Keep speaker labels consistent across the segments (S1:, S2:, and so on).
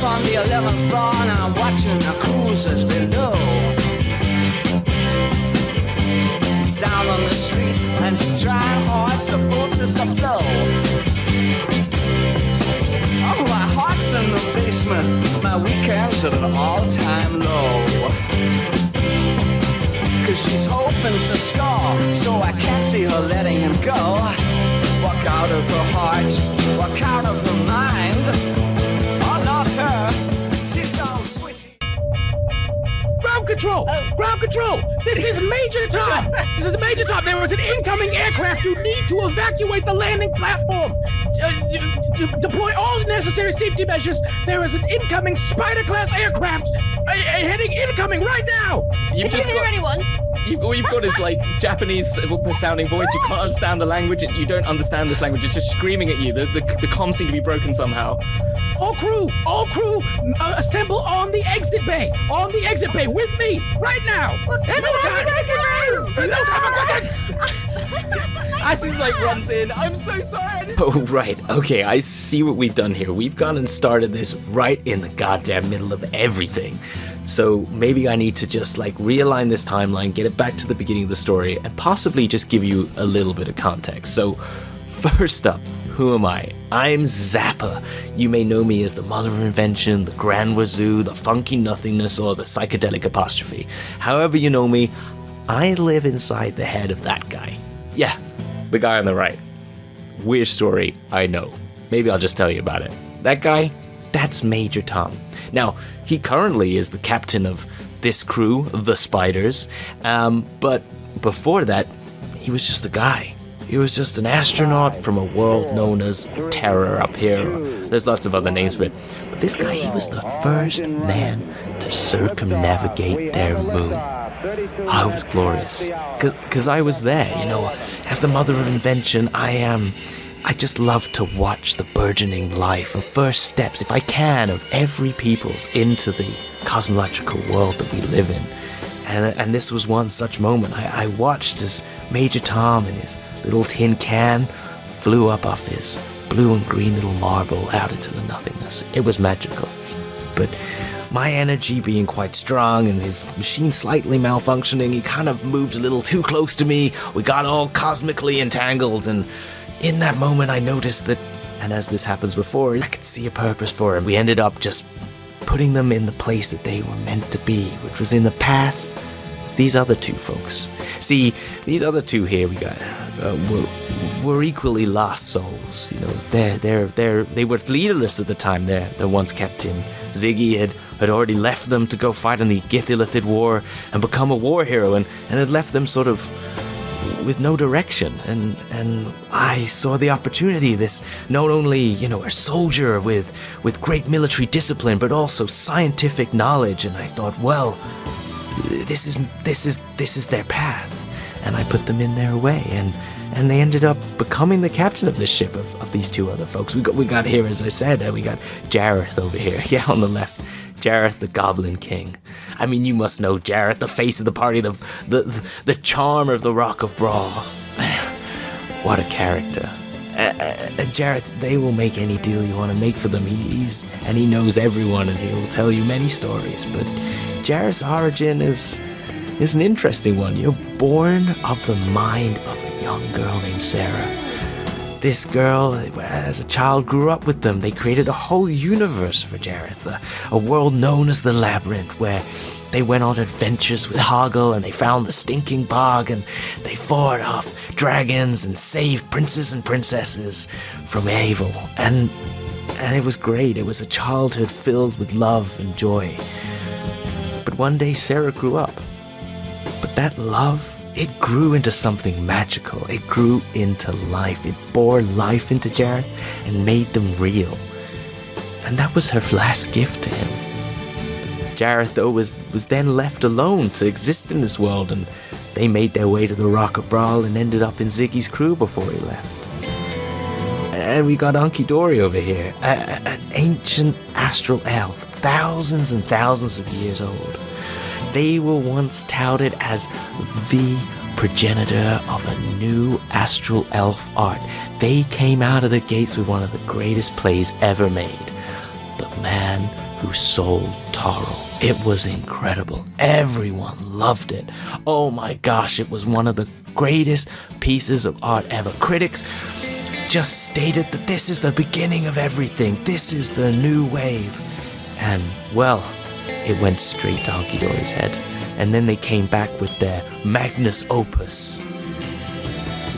S1: On the 11th floor and I'm watching the cruisers below. He's down on the street and he's trying hard to process the flow. Oh, my heart's in the basement, my weekend's at an all-time low. Cause she's hoping to score, so I can't see her letting him go. Walk out of her heart, walk out of her mind.
S2: Ground control! This is Major Tom! This is Major Tom! There is an incoming aircraft! You need to evacuate the landing platform! Deploy all necessary safety measures! There is an incoming Spider-class aircraft heading incoming right now!
S3: Can you hear anyone? All you've got is like Japanese sounding voice. You can't understand the language. You don't understand this language. It's just screaming at you. The comms seem to be broken somehow.
S2: All crew, assemble on the exit bay. On the exit bay with me right now.
S3: Ashley's like runs in. I'm so sorry.
S4: Oh, right. Okay, I see what we've done here. We've gone and started this right in the goddamn middle of everything. So maybe I need to just like realign this timeline, get it back to the beginning of the story, and possibly just give you a little bit of context. So first up, who am I? I'm Zappa. You may know me as the mother of invention, the grand wazoo, the funky nothingness, or the psychedelic apostrophe. However you know me, I live inside the head of that guy. Yeah, the guy on the right. Weird story, I know. Maybe I'll just tell you about it. That guy, that's Major Tom. Now, he currently is the captain of this crew, the Spiders, but before that, he was just a guy. He was just an astronaut from a world known as Terror up here. There's lots of other names for it. But this guy, he was the first man to circumnavigate their moon. Oh, it was glorious. Because I was there, you know. As the mother of invention, I just love to watch the burgeoning life and first steps, if I can, of every people's into the cosmological world that we live in. And this was one such moment. I watched as Major Tom and his little tin can flew up off his blue and green little marble out into the nothingness. It was magical. But my energy being quite strong and his machine slightly malfunctioning, he kind of moved a little too close to me. We got all cosmically entangled, and in that moment I noticed that, and as this happens before, I could see a purpose for him. We ended up just putting them in the place that they were meant to be, which was in the path of these other two folks. See, these other two here we got were equally lost souls. You know, they were leaderless at the time. Their once captain Ziggy had already left them to go fight in the Illitihid War and become a war hero, and had left them sort of with no direction, and I saw the opportunity. This not only, you know, a soldier with great military discipline, but also scientific knowledge, and I thought, well, this is their path, and I put them in their way, and they ended up becoming the captain of this ship of these two other folks. We got here, as I said, we got Jareth over here, yeah, on the left. Jareth, the Goblin King. I mean, you must know Jareth, the face of the party, the charm of the Rock of Brawl. What a character. Jareth, they will make any deal you want to make for them. He knows everyone, and he will tell you many stories. But Jareth's origin is an interesting one. You're born of the mind of a young girl named Sarah. This girl, as a child, grew up with them. They created a whole universe for Jareth, a world known as the Labyrinth, where they went on adventures with Hoggle, and they found the stinking bog, and they fought off dragons and saved princes and princesses from evil. And it was great. It was a childhood filled with love and joy. But one day Sarah grew up. But that love, it grew into something magical. It grew into life. It bore life into Jareth and made them real. And that was her last gift to him. Jareth, though, was then left alone to exist in this world, and they made their way to the Rock of Brawl and ended up in Ziggy's crew before he left. And we got Hunky Dory over here, an ancient astral elf, thousands and thousands of years old. They were once touted as the progenitor of a new astral elf art. They came out of the gates with one of the greatest plays ever made, The Man Who Sold Taro. It was incredible. Everyone loved it. Oh my gosh, it was one of the greatest pieces of art ever. Critics just stated that this is the beginning of everything. This is the new wave. And, well, it went straight to Hunky Dory's head. And then they came back with their magnus opus,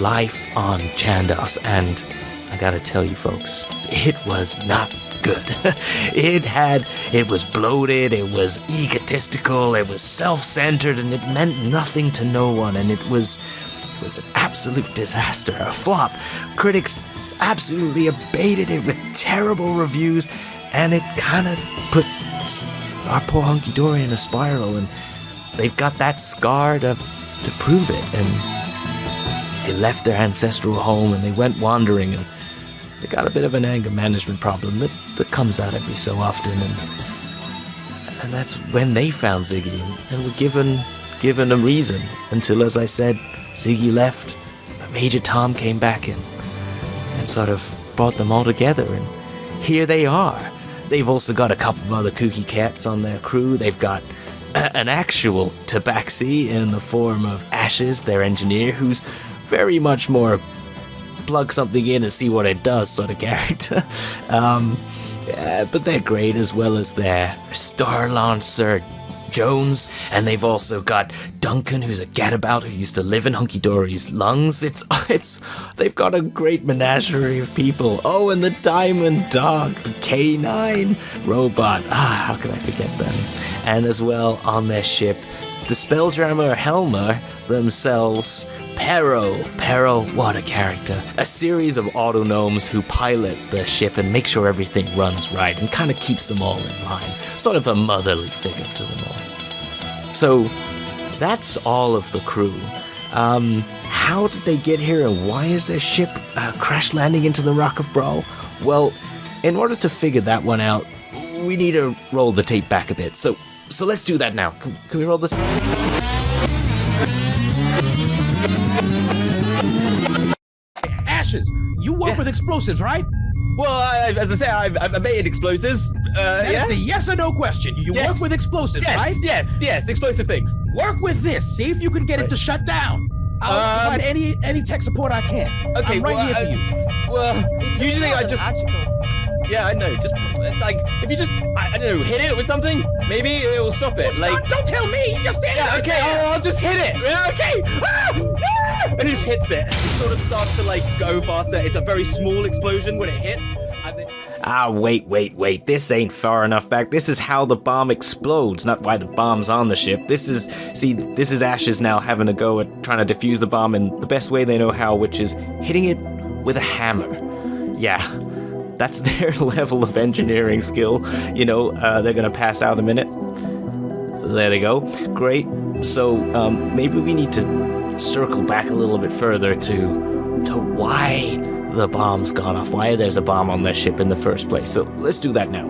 S4: Life on Chandos. And I gotta tell you folks, it was not good. It was bloated, it was egotistical, it was self-centered, and it meant nothing to no one, and it was an absolute disaster, a flop. Critics absolutely abated it with terrible reviews, and it kind of put our poor Hunky Dory in a spiral, and they've got that scar to prove it, and they left their ancestral home, and they went wandering, and they got a bit of an anger management problem that comes out every so often, and that's when they found Ziggy, and were given a reason, until, as I said, Ziggy left, but Major Tom came back and sort of brought them all together, and here they are. They've also got a couple of other kooky cats on their crew. They've got an actual tabaxi in the form of Ashes, their engineer, who's very much more plug something in and see what it does sort of character. But they're great, as well as their Star Lancer Jones, and they've also got Duncan, who's a gadabout who used to live in Hunky Dory's lungs. They've got a great menagerie of people. Oh, and the Diamond Dog, the K9 robot. How can I forget them? And as well, on their ship, the Spelljammer Helmer themselves, Pero, what a character. A series of autognomes who pilot the ship and make sure everything runs right and kind of keeps them all in line. Sort of a motherly figure to them all. So, that's all of the crew. How did they get here, and why is their ship crash landing into the Rock of Brawl? Well, in order to figure that one out, we need to roll the tape back a bit. So let's do that now. Can we roll the tape?
S2: Ashes, you work with explosives, right?
S3: Well, as I say, I've made explosives.
S2: That
S3: Yeah?
S2: is the yes or no question. You
S3: Yes.
S2: work with explosives, right?
S3: Yes, explosive things.
S2: Work with this. See if you can get it to shut down. I'll provide any tech support I can.
S3: Okay,
S2: I'm right here for you.
S3: Well, usually I just...
S5: Magical.
S3: Yeah, I know. Just, like, if you just, I don't know, hit it with something, maybe it will stop it.
S2: Well,
S3: Like,
S2: don't tell me. Just stand
S3: yeah,
S2: right
S3: okay,
S2: there.
S3: I'll just hit it. Yeah, okay. And it just hits it. It sort of starts to, like, go faster. It's a very small explosion when it hits. And then...
S4: Wait. This ain't far enough back. This is how the bomb explodes, not why the bomb's on the ship. This is Ashes now having a go at trying to defuse the bomb in the best way they know how, which is hitting it with a hammer. Yeah, that's their level of engineering skill. You know, they're gonna pass out in a minute. There they go. Great. So, maybe we need to circle back a little bit further to why the bomb's gone off, why there's a bomb on their ship in the first place. So let's do that now.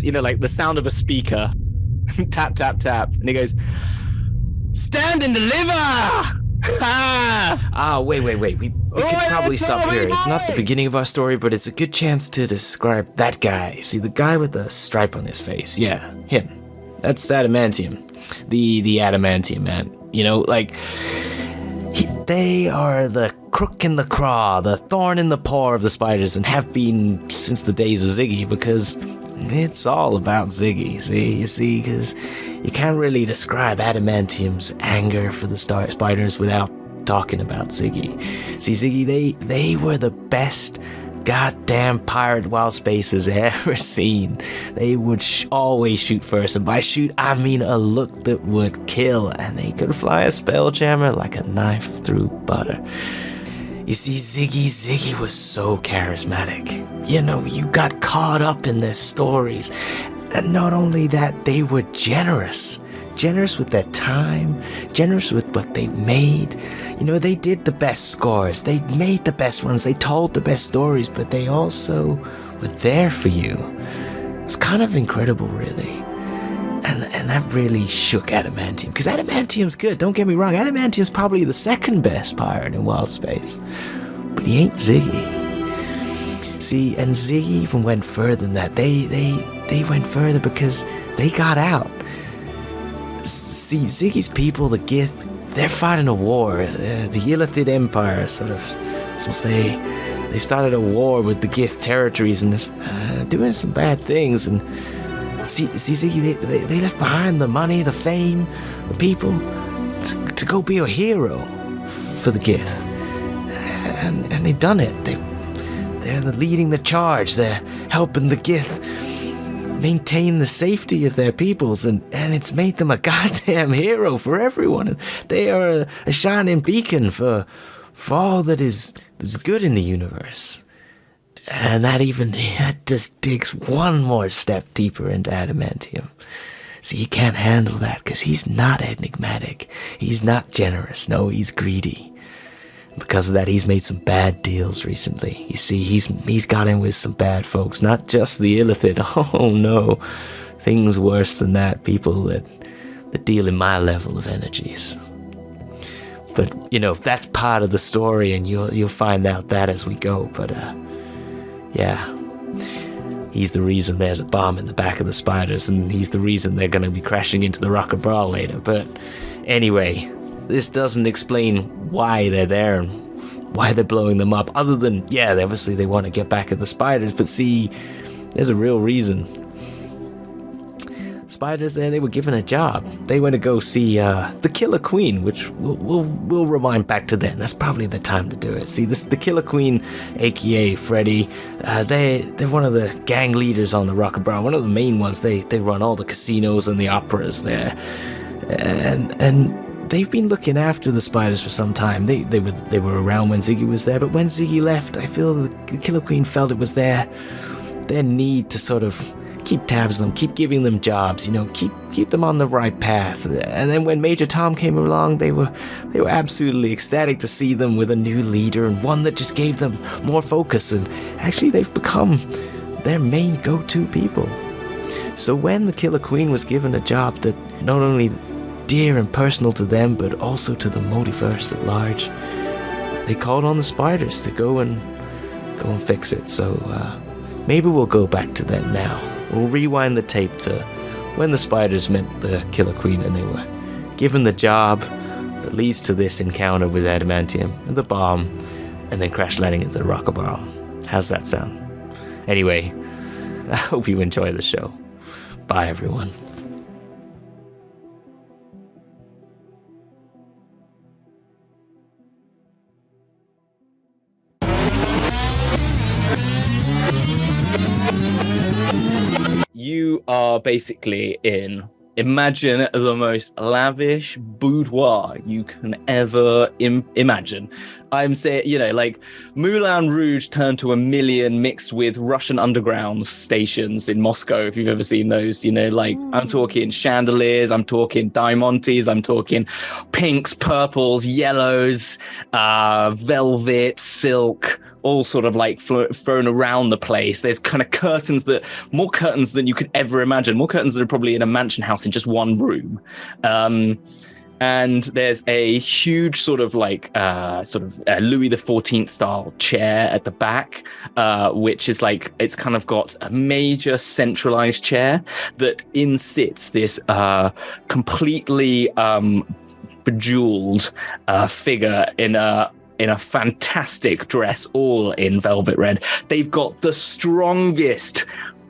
S3: You know, like the sound of a speaker. Tap, tap, tap. And he goes, "Stand and deliver!"
S4: Wait. We could probably stop here. It's not the beginning of our story, but it's a good chance to describe that guy. See, the guy with the stripe on his face. Yeah, him. That's Adamantium. The Adamantium man. You know, like, they are the crook in the craw, the thorn in the paw of the spiders, and have been since the days of Ziggy, because it's all about Ziggy, you see, because you can't really describe Adamantium's anger for the spiders without talking about Ziggy. See, Ziggy, they were the best goddamn pirate wild spaces ever seen. They would always shoot first, and by shoot I mean a look that would kill, and they could fly a spelljammer like a knife through butter. You see, Ziggy was so charismatic. You know, you got caught up in their stories, and not only that, they were generous generous with their time, generous with what they made. You know, they did the best scores, they made the best ones, they told the best stories, but they also were there for you. It was kind of incredible, really. And that really shook Adamantium, because Adamantium's good, don't get me wrong, Adamantium's probably the second best pirate in Wild Space, but he ain't Ziggy. See, and Ziggy even went further than that. They went further because they got out. See, Ziggy's people, the Gith, they're fighting a war. The Illitihid Empire, sort of, since they've started a war with the Gith territories and doing some bad things. And see, Ziggy, they left behind the money, the fame, the people, to go be a hero for the Gith. And they've done it. They're leading the charge. They're helping the Gith maintain the safety of their peoples, and it's made them a goddamn hero for everyone. They are a shining beacon for all that is good in the universe. And that just digs one more step deeper into Adamantium. See, he can't handle that because he's not enigmatic. He's not generous. No, he's greedy. Because of that, he's made some bad deals recently. You see, he's got in with some bad folks, not just the Illithid. Oh no, things worse than that. People that deal in my level of energies. But you know, that's part of the story, and you'll find out that as we go. But yeah, he's the reason there's a bomb in the back of the spiders, and he's the reason they're going to be crashing into the Rocker Brawl later. But anyway, this doesn't explain why they're there and why they're blowing them up, other than, yeah, obviously they want to get back at the spiders, but see, there's a real reason. Spiders there, they were given a job. They went to go see the Killer Queen, which we'll rewind back to then. That's probably the time to do it. See, the Killer Queen, aka Freddy, they're one of the gang leaders on the Rocker Brawl, one of the main ones. They run all the casinos and the operas there, and they've been looking after the spiders for some time. They were around when Ziggy was there, but when Ziggy left, I feel the Killer Queen felt it was their need to sort of keep tabs on them, keep giving them jobs, you know, keep them on the right path. And then when Major Tom came along, they were absolutely ecstatic to see them with a new leader, and one that just gave them more focus, and actually they've become their main go-to people. So when the Killer Queen was given a job that not only dear and personal to them, but also to the multiverse at large, they called on the spiders to go and fix it. So maybe we'll go back to them now. We'll rewind the tape to when the spiders met the Killer Queen and they were given the job that leads to this encounter with Adamantium and the bomb, and then crash landing into the Rocker Brawl. How's that sound? Anyway, I hope you enjoy the show. Bye, everyone.
S3: You are basically imagine the most lavish boudoir you can ever imagine. I'm saying, you know, like Moulin Rouge turned to a million mixed with Russian underground stations in Moscow, if you've ever seen those, you know, like I'm talking chandeliers, I'm talking diamantes, I'm talking pinks, purples, yellows, velvet, silk, all sort of like thrown around the place. There's kind of more curtains than you could ever imagine, more curtains that are probably in a mansion house in just one room. And there's a huge sort of like Louis XIV style chair at the back, which is like, it's kind of got a major centralized chair that sits this completely bejeweled figure in a fantastic dress, all in velvet red. They've got the strongest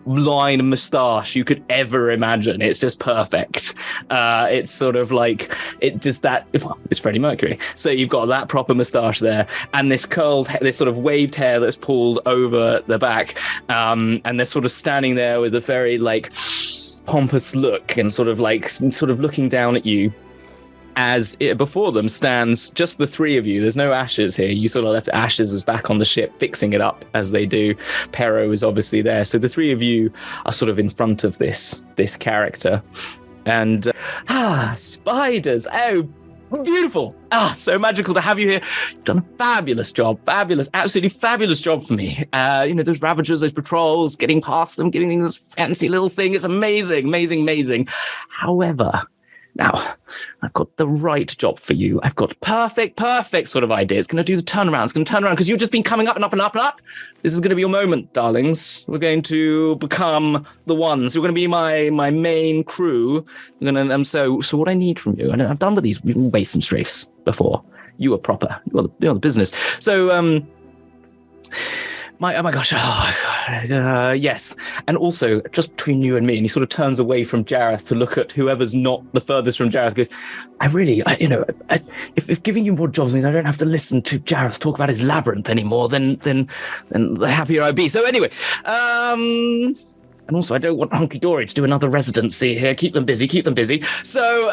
S3: line moustache you could ever imagine. It's just perfect. It's sort of like, it's Freddie Mercury. So you've got that proper moustache there, and this this sort of waved hair that's pulled over the back, and they're sort of standing there with a very like pompous look and sort of looking down at you. As before them stands just the three of you. There's no Ashes here. You sort of left Ashes as back on the ship, fixing it up as they do. Pero is obviously there. So the three of you are sort of in front of this character. And Spiders. Oh, beautiful. So magical to have you here. You've done a fabulous job. Fabulous, absolutely fabulous job for me. Those ravagers, those patrols, getting past them, getting this fancy little thing. It's amazing, amazing, amazing. However, now, I've got the right job for you. I've got perfect sort of idea. It's going to do the turnaround. It's going to turn around because you've just been coming up and up and up and up. This is going to be your moment, darlings. We're going to become the ones. You're going to be my main crew. So what I need from you, and I've done with these waifs and strafes before. You are proper. You're the business. So, oh my gosh. Yes. And also, just between you and me, and he sort of turns away from Jareth to look at whoever's not the furthest from Jareth, goes, if giving you more jobs means I don't have to listen to Jareth talk about his labyrinth anymore, then the happier I'd be. So anyway, and also I don't want Hunky Dory to do another residency here. Keep them busy. So,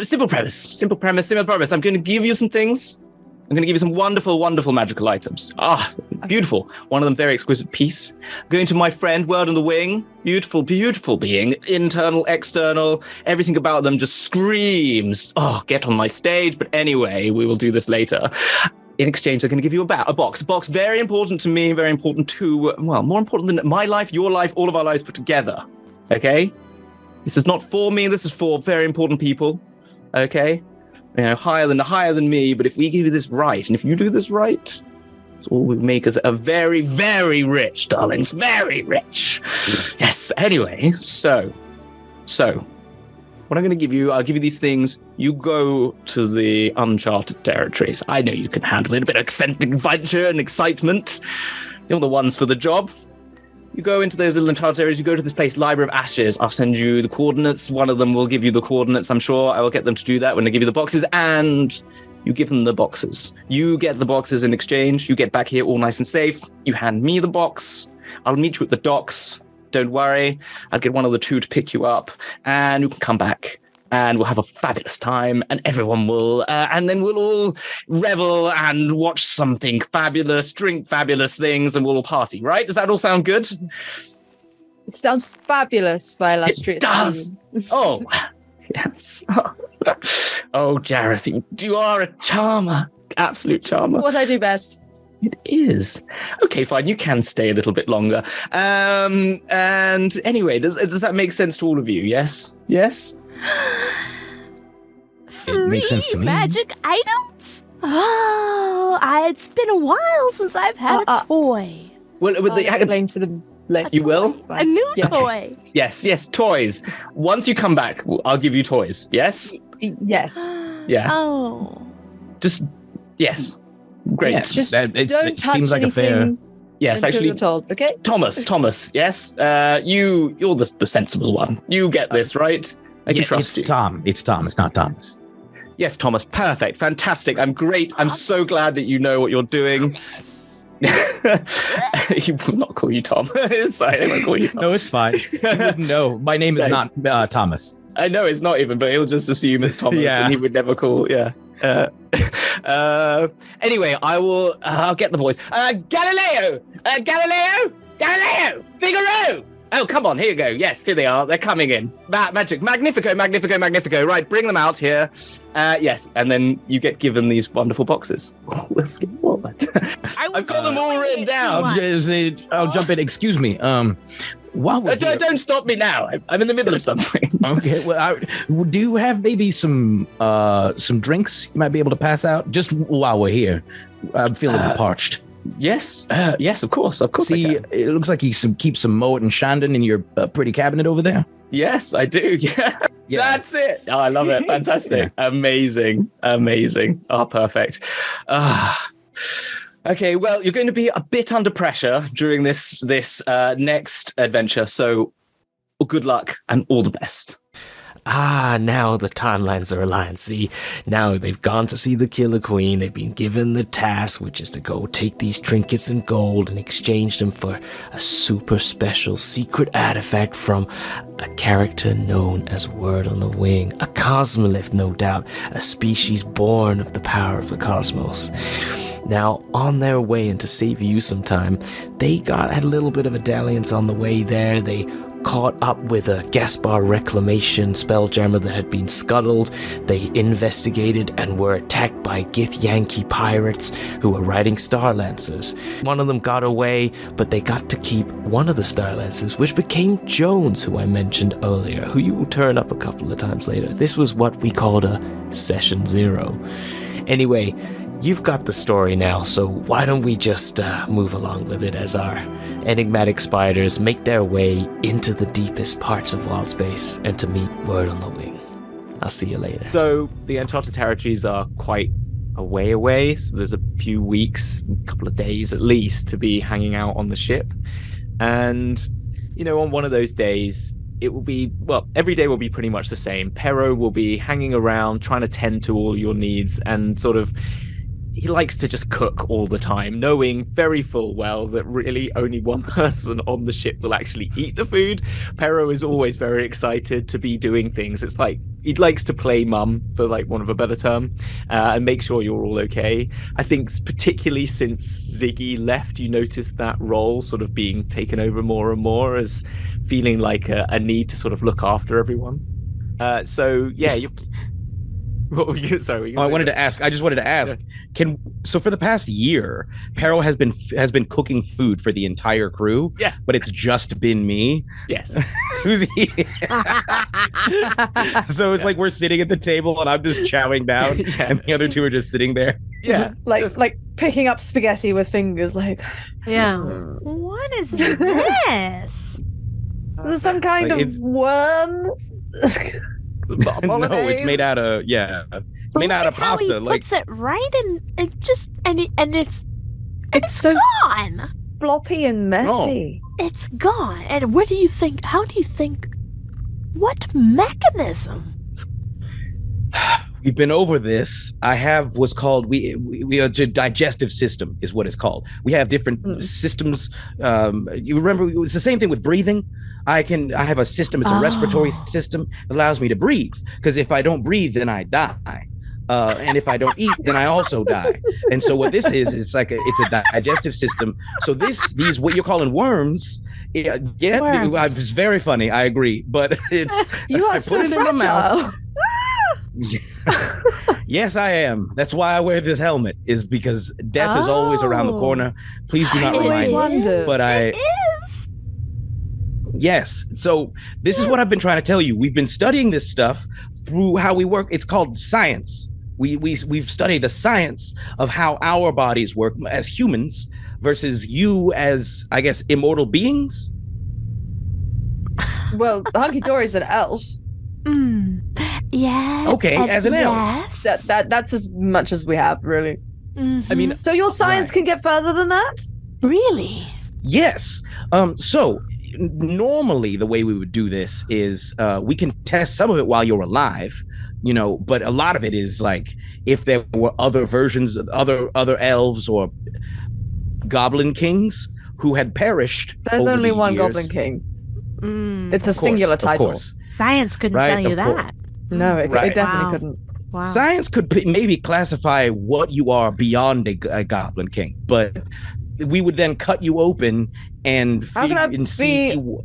S3: simple premise. I'm going to give you some things. I'm going to give you some wonderful, wonderful magical items. Beautiful. One of them, very exquisite piece. Going to my friend, Word on the Wing. Beautiful, beautiful being. Internal, external, everything about them just screams, get on my stage. But anyway, we will do this later. In exchange, they're going to give you a box. A box very important to me, very important to, more important than my life, your life, all of our lives put together. Okay? This is not for me. This is for very important people. Okay? Higher than me, but if we give you this right, and if you do this right, it's all we make us a very, very rich, darlings, very rich. Yes. Anyway, so what I'm going to give you, I'll give you these things. You go to the Uncharted Territories. I know you can handle it, a bit of adventure and excitement. You're the ones for the job. You go into those little Uncharted areas, you go to this place, Library of Ashes. I'll send you the coordinates. One of them will give you the coordinates, I'm sure. I will get them to do that when they give you the boxes, and you give them the boxes. You get the boxes in exchange. You get back here all nice and safe. You hand me the box. I'll meet you at the docks. Don't worry. I'll get one of the two to pick you up, and you can come back. And we'll have a fabulous time, and everyone will, and then we'll all revel and watch something fabulous, drink fabulous things, and we'll all party, right? Does that all sound good?
S5: It sounds fabulous, my illustrious.
S3: It does. Oh, yes. Oh, Jareth, you are a charmer, absolute charmer.
S5: It's what I do best.
S3: It is. Okay, fine. You can stay a little bit longer. And anyway, does that make sense to all of you? Yes? Yes?
S2: It makes sense to me.
S6: Magic items? It's been a while since I've had a toy.
S3: Well,
S5: I'll explain to the list.
S3: You will?
S6: A new toy.
S3: Yes, toys. Once you come back, I'll give you toys. Yes?
S5: Yes.
S3: Yeah.
S6: Oh.
S3: Just, yes. Great.
S2: Yeah,
S5: Just
S2: it
S5: don't touch
S2: seems like a fair.
S5: anything
S3: Yes,
S5: until
S3: actually,
S5: you're told, okay?
S3: Thomas, yes? You're the sensible one. You get this, right? I can trust you.
S2: It's Tom. It's Tom. It's not Thomas.
S3: Yes, Thomas. Perfect. Fantastic. I'm great. I'm so glad that you know what you're doing. He will not call you Tom. Sorry, they won't call you Tom.
S2: No, it's fine. He wouldn't know. My name is not Thomas.
S3: I know it's not even, but he'll just assume it's Thomas,
S2: Yeah.
S3: and he would never call. Yeah. Anyway, I'll get the boys. Galileo, Figaro. Oh, come on, here you go. Yes, here they are. They're coming in. Magic, Magnifico. Right, bring them out here. Yes, and then you get given these wonderful boxes. Oh, let's get what? I've got them all written down.
S2: I'll jump in. Excuse me. While we're here,
S3: Don't stop me now. I'm in the middle of something.
S2: okay. Well, do you have maybe some drinks you might be able to pass out just while we're here? I'm feeling parched.
S3: Yes, of course.
S2: See,
S3: I can.
S2: it looks like you keep some Moet and Shandon in your pretty cabinet over there.
S3: Yes, I do. Yeah. That's it. Oh, I love it. Fantastic. Amazing. Oh, perfect. Okay, well, you're going to be a bit under pressure during this next adventure, so good luck and all the best.
S4: Now the timelines are aligned. See, now they've gone to see the Killer Queen. They've been given the task, which is to go take these trinkets and gold and exchange them for a super special secret artifact from a character known as Word on the Wing, a cosmolith, no doubt, a species born of the power of the cosmos. Now, on their way, and to save you some time, they had a little bit of a dalliance on the way there. They caught up with a Gaspar reclamation spelljammer that had been scuttled. They investigated and were attacked by Githyanki pirates who were riding Star Lancers. One of them got away, but they got to keep one of the Star Lancers, which became Jones, who I mentioned earlier, who you will turn up a couple of times later. This was what we called a Session Zero. Anyway, you've got the story now, so why don't we just move along with it as our enigmatic spiders make their way into the deepest parts of Wild Space and to meet Word on the Wing. I'll see you later. So the Uncharted Territories are quite a way away, so there's a few weeks, a couple of days at least, to be hanging out on the ship. And, you know, on one of those days, it will be, well, every day will be pretty much the same. Pero will be hanging around, trying to tend to all your needs, and sort of, he likes to just cook all the time, knowing very full well that really only one person on the ship will actually eat the food. Pero is always very excited to be doing things. It's like he likes to play mum, for like want of a better term, and make sure you're all okay. I think particularly since Ziggy left, you notice that role sort of being taken over more and more, as feeling like a need to sort of look after everyone. So yeah, you. What were you, sorry,
S2: I just wanted to ask. So for the past year, Pero has been cooking food for the entire crew.
S3: Yeah,
S2: but it's just been me.
S3: Yes.
S2: Who's eating? So it's like we're sitting at the table and I'm just chowing down, and the other two are just sitting there.
S3: Yeah,
S5: like picking up spaghetti with fingers, like.
S6: Yeah. What is this?
S5: There's some kind of worm.
S2: No, it's made out of It's made out of pasta.
S6: He puts it right in. It just it's
S5: so
S6: gone.
S5: Floppy and messy.
S6: Oh. It's gone. And where do you think? How do you think? What mechanism?
S2: We've been over this. I have what's called we a digestive system is what it's called. We have different systems. You remember it's the same thing with breathing. I have a system. It's a respiratory system that allows me to breathe. Because if I don't breathe, then I die. And if I don't eat, then I also die. And so what this is like it's a digestive system. So these what you're calling worms. Worms. It's very funny. I agree, but it's
S5: you are
S2: I
S5: so
S2: put it
S5: fragile.
S2: in my mouth. Yes, I am. That's why I wear this helmet, is because death is always around the corner. Please do not remind me.
S5: Wondered.
S2: But
S6: It is.
S2: Yes. So this is what I've been trying to tell you. We've been studying this stuff through how we work. It's called science. We've studied the science of how our bodies work as humans versus you as, I guess, immortal beings.
S5: Well, Hunky Dory's an elf.
S6: Yeah.
S2: Okay, as an elf.
S6: Yes.
S5: That's as much as we have, really.
S6: Mm-hmm.
S2: I mean,
S5: So your science can get further than that?
S6: Really?
S2: yes. So normally the way we would do this is we can test some of it while you're alive, you know, but a lot of it is like if there were other versions of other elves or goblin kings who had perished.
S5: There's
S2: over
S5: only
S2: the
S5: one
S2: years.
S5: Goblin King. It's a
S2: Of course,
S5: singular
S2: of
S5: title.
S2: course.
S6: Science couldn't
S2: Right,
S6: tell you
S2: of course.
S6: that.
S5: No, it
S2: Right.
S5: definitely
S6: Wow.
S5: couldn't.
S6: Wow.
S2: Science could maybe classify what you are beyond a goblin king, but we would then cut you open and
S5: How can I
S2: and see.
S5: be-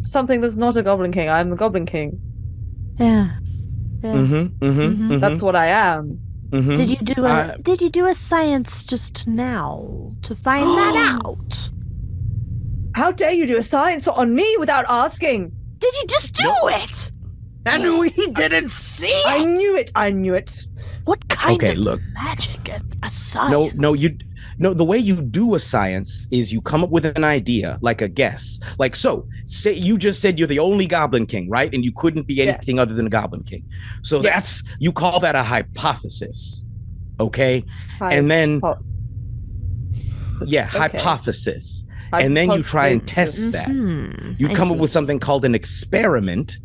S5: Something that's not a Goblin King. I'm a Goblin King.
S6: Yeah.
S5: That's what I am.
S6: Did you do a science just now to find that out?
S5: How dare you do a science on me without asking?
S6: Did you just do it? And we didn't see
S5: I
S6: it.
S5: knew it.
S6: What kind
S2: Okay,
S6: of
S2: look.
S6: magic? A science?
S2: No, the way you do a science is you come up with an idea, like a guess. Like, so, say you just said you're the only Goblin King, right? And you couldn't be anything other than a Goblin King. So you call that a hypothesis, okay? And then, hypothesis. And then you try and test that. You come up with something called an experiment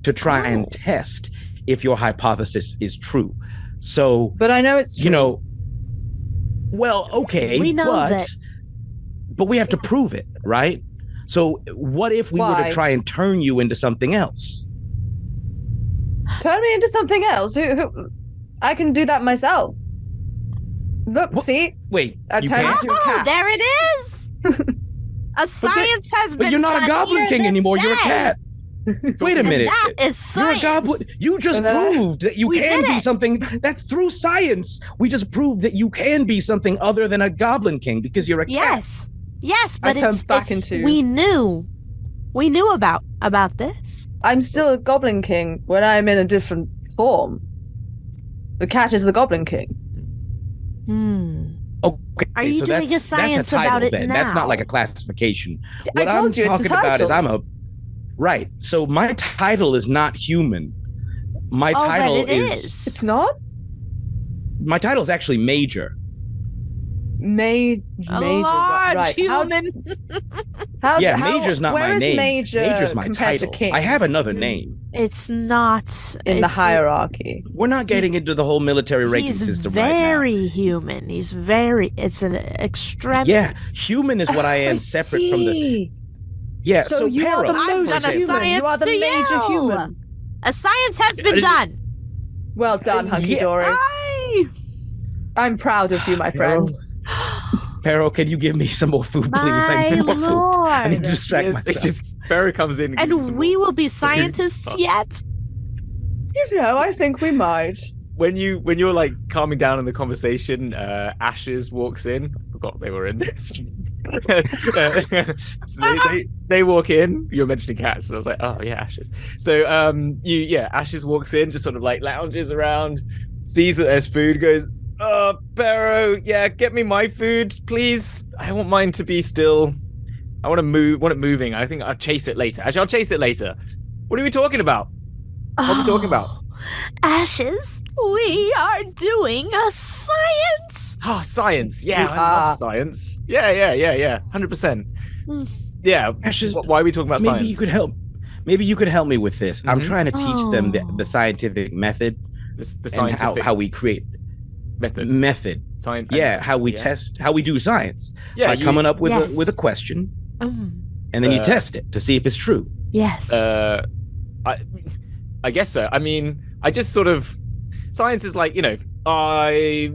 S2: to try and test if your hypothesis is true. So,
S5: but I know it's true.
S2: You know, well, okay,
S6: we know
S2: but we have to prove it, right? So what if we were to try and turn you into something else?
S5: Turn me into something else? Who I can do that myself. Look, see?
S2: Wait,
S5: I
S2: you
S5: turned
S2: can't?
S5: into a cat.
S6: there it is. A science has been
S2: But you're not a
S6: done
S2: Goblin
S6: here
S2: King
S6: this
S2: anymore. You're a
S6: day.
S2: cat. Wait a
S6: And
S2: minute.
S6: that is
S2: You're
S6: science.
S2: a goblin. You just proved that you
S6: We
S2: can
S6: did
S2: be
S6: it.
S2: something. That's through science. We just proved that you can be something other than a Goblin King because you're a cat.
S6: Yes, but
S5: turned back into-
S6: we knew about this.
S5: I'm still a Goblin King when I'm in a different form. The cat is the Goblin King.
S2: Okay,
S6: Are you
S2: so
S6: doing a
S2: that's
S6: science
S2: a title
S6: about it
S2: then. That's
S6: now?
S2: not like a classification.
S5: I
S2: What I'm
S5: told you, it's a
S2: talking about is
S5: title.
S2: right. So my title is not human. My
S6: Oh,
S2: title
S6: but it is.
S5: It's not?
S2: My title is actually major.
S5: Major.
S6: Large
S5: right.
S6: human.
S2: Major's not
S5: where
S2: my
S5: is
S2: name.
S5: Major
S2: Major's my
S5: compared
S2: title.
S5: to King?
S2: I have another name.
S6: It's not
S5: in the
S6: it's-
S5: hierarchy.
S2: We're not getting into the whole military ranking
S6: He's
S2: system right now.
S6: very human. He's very. It's an extremity.
S2: Yeah, human is what I am separate from the. Yeah,
S5: So
S2: so
S5: you are the
S2: Pero,
S6: I've
S5: most
S6: done a
S5: human.
S6: science
S5: You are the
S6: to
S5: major
S6: you.
S5: human.
S6: A science has been done.
S5: Well done, Hunky
S2: Yeah.
S5: Dory.
S6: Aye.
S5: I'm proud of you, my friend.
S2: Pero, can you give me some more food, please?
S6: My
S2: I need more food. I need to
S6: lord.
S2: distract
S7: It's
S2: myself.
S7: just Barry comes in
S6: And
S7: gives some
S6: we
S7: more-
S6: will be scientists yet.
S5: You know, I think we might.
S7: when you're like calming down in the conversation, Ashes walks in. I forgot they were in this. So they walk in. You're mentioning cats, and I was like, oh yeah, Ashes. So Ashes walks in, just sort of like lounges around, sees that there's food, goes, Barrow, yeah, get me my food, please. I want mine to be still. I want it moving. I think I'll chase it later. Actually, I'll chase it later. What are we talking about? What are we talking about?
S6: Ashes, we are doing a science.
S7: Oh, science. Yeah,
S5: You
S7: I
S5: are.
S7: love science. Yeah. 100%.
S6: Mm.
S7: Yeah.
S2: Ashes,
S7: Why are we talking about
S2: maybe
S7: science?
S2: you could help. Maybe you could help me with this. I'm
S7: Mhm.
S2: trying to teach them
S6: Oh.
S2: the scientific method
S7: The
S2: and
S7: scientific
S2: how we create
S7: method. Science.
S2: Yeah, how we test, how we do science by
S7: you-
S2: coming up with
S6: Yes.
S2: with a question,
S6: Mm.
S2: and then you
S7: Uh,
S2: test it to see if it's true.
S6: Yes.
S7: I guess so. I mean, I just sort of science is like, I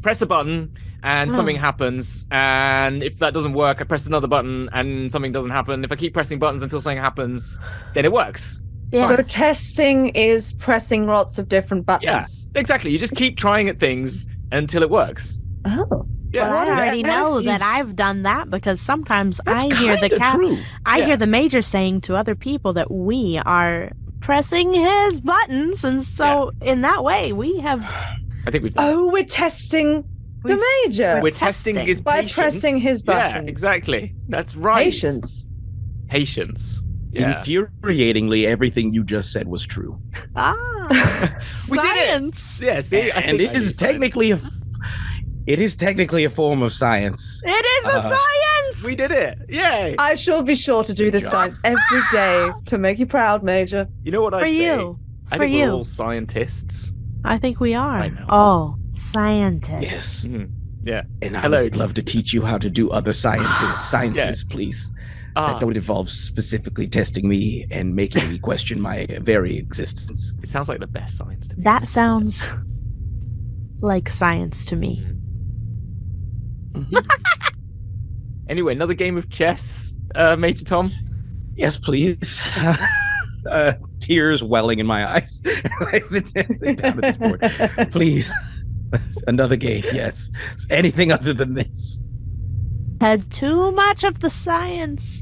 S7: press a button and something happens, and if that doesn't work, I press another button and something doesn't happen. If I keep pressing buttons until something happens, then it works.
S6: Yeah.
S5: So testing is pressing lots of different buttons.
S7: Yeah, exactly. You just keep trying at things until it works.
S5: Oh.
S7: Yeah.
S6: But I already
S2: that
S6: know
S2: is-
S6: that I've done that because sometimes
S2: That's
S6: I hear the
S2: kinda true.
S6: I
S7: Yeah.
S6: hear the major saying to other people that we are pressing his buttons, and so in that way we have
S7: I think we've done
S5: Oh, we're testing the major.
S7: We're testing his
S5: By
S7: patience.
S5: pressing his
S7: Yeah,
S5: buttons.
S7: exactly. That's right.
S5: Patience.
S7: Patience. Yeah.
S2: Infuriatingly, everything you just said was true,
S7: We did it!
S6: science.
S7: Yeah, see? I
S2: and
S7: think I
S2: it
S7: knew
S2: is
S7: science.
S2: technically a form of science.
S6: It is a science.
S7: We did it! Yay!
S5: I shall be sure to do this
S7: job.
S5: science every day to make you proud, Major.
S7: You know what
S6: for
S7: I'd say?
S6: you.
S7: I
S6: For
S7: think
S6: you.
S7: we're all scientists.
S6: I think we are.
S7: I know.
S6: Oh, scientists.
S2: Yes,
S7: Mhm. Yeah.
S2: and I
S7: Hello.
S2: would love to teach you how to do other sciences, please. That
S7: Ah,
S2: don't involve specifically testing me and making me question my very existence.
S7: it sounds like the best science to me.
S6: That sounds like science to me.
S7: Anyway, another game of chess, Major Tom.
S2: Yes, please. Tears welling in my eyes. I sit down at this board. Please. Another game, yes. Anything other than this.
S6: Had too much of the science.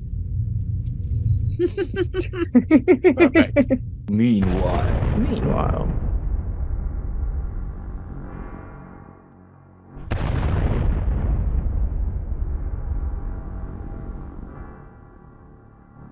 S7: Perfect. Meanwhile.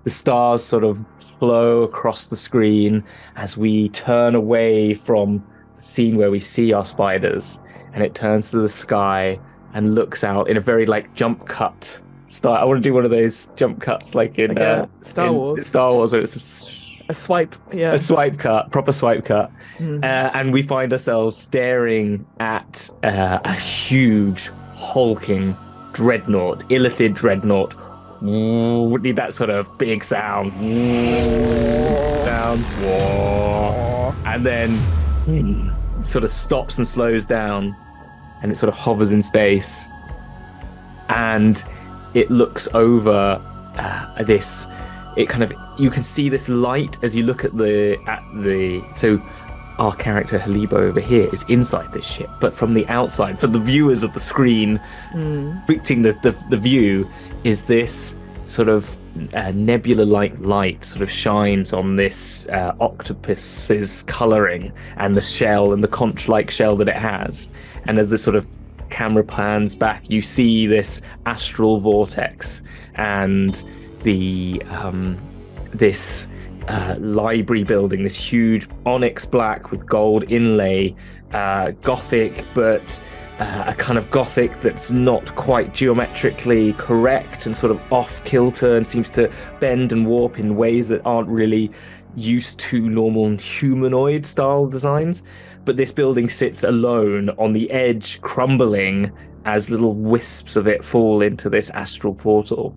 S7: The stars sort of flow across the screen as we turn away from the scene where we see our spiders, and it turns to the sky and looks out in a very like jump cut style. I want to do one of those jump cuts like in
S8: Star
S7: in
S8: Wars.
S7: Star Wars, where it's
S8: A swipe, yeah.
S7: a swipe cut, proper swipe cut,
S8: Mm.
S7: and we find ourselves staring at a huge hulking dreadnought, Illitihid dreadnought. We need that sort of big sound. Down. And then sort of stops and slows down, and it sort of hovers in space. And
S4: it looks over this. It kind of, you can see this light as you look at the. So our character Halibo over here is inside this ship, but from the outside, for the viewers of the screen, depicting the view, is this sort of nebula-like light sort of shines on this octopus's colouring and the shell and the conch-like shell that it has. And as this sort of camera pans back, you see this astral vortex and the this library building, this huge onyx black with gold inlay, gothic, but a kind of gothic that's not quite geometrically correct and sort of off kilter and seems to bend and warp in ways that aren't really used to normal humanoid style designs. But this building sits alone on the edge, crumbling as little wisps of it fall into this astral portal.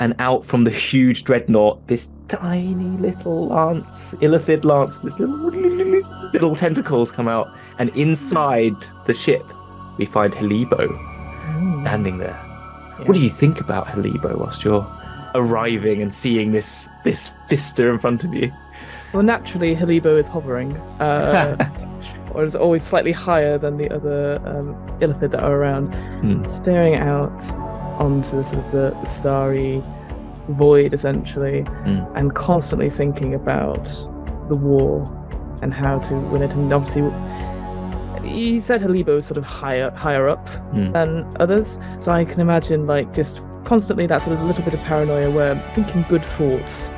S4: And out from the huge dreadnought, this tiny little lance, Illithid lance, this little tentacles come out, and inside the ship, we find Halibo standing there. What do you think about Halibo whilst you're arriving and seeing this vista in front of you?
S8: Well, naturally, Halibo is hovering, or is always slightly higher than the other Illithid that are around, staring out onto sort of the starry void, essentially, and constantly thinking about the war and how to win it. And obviously, you said Halibo is sort of higher up than others, so I can imagine like just constantly that sort of little bit of paranoia where thinking good thoughts,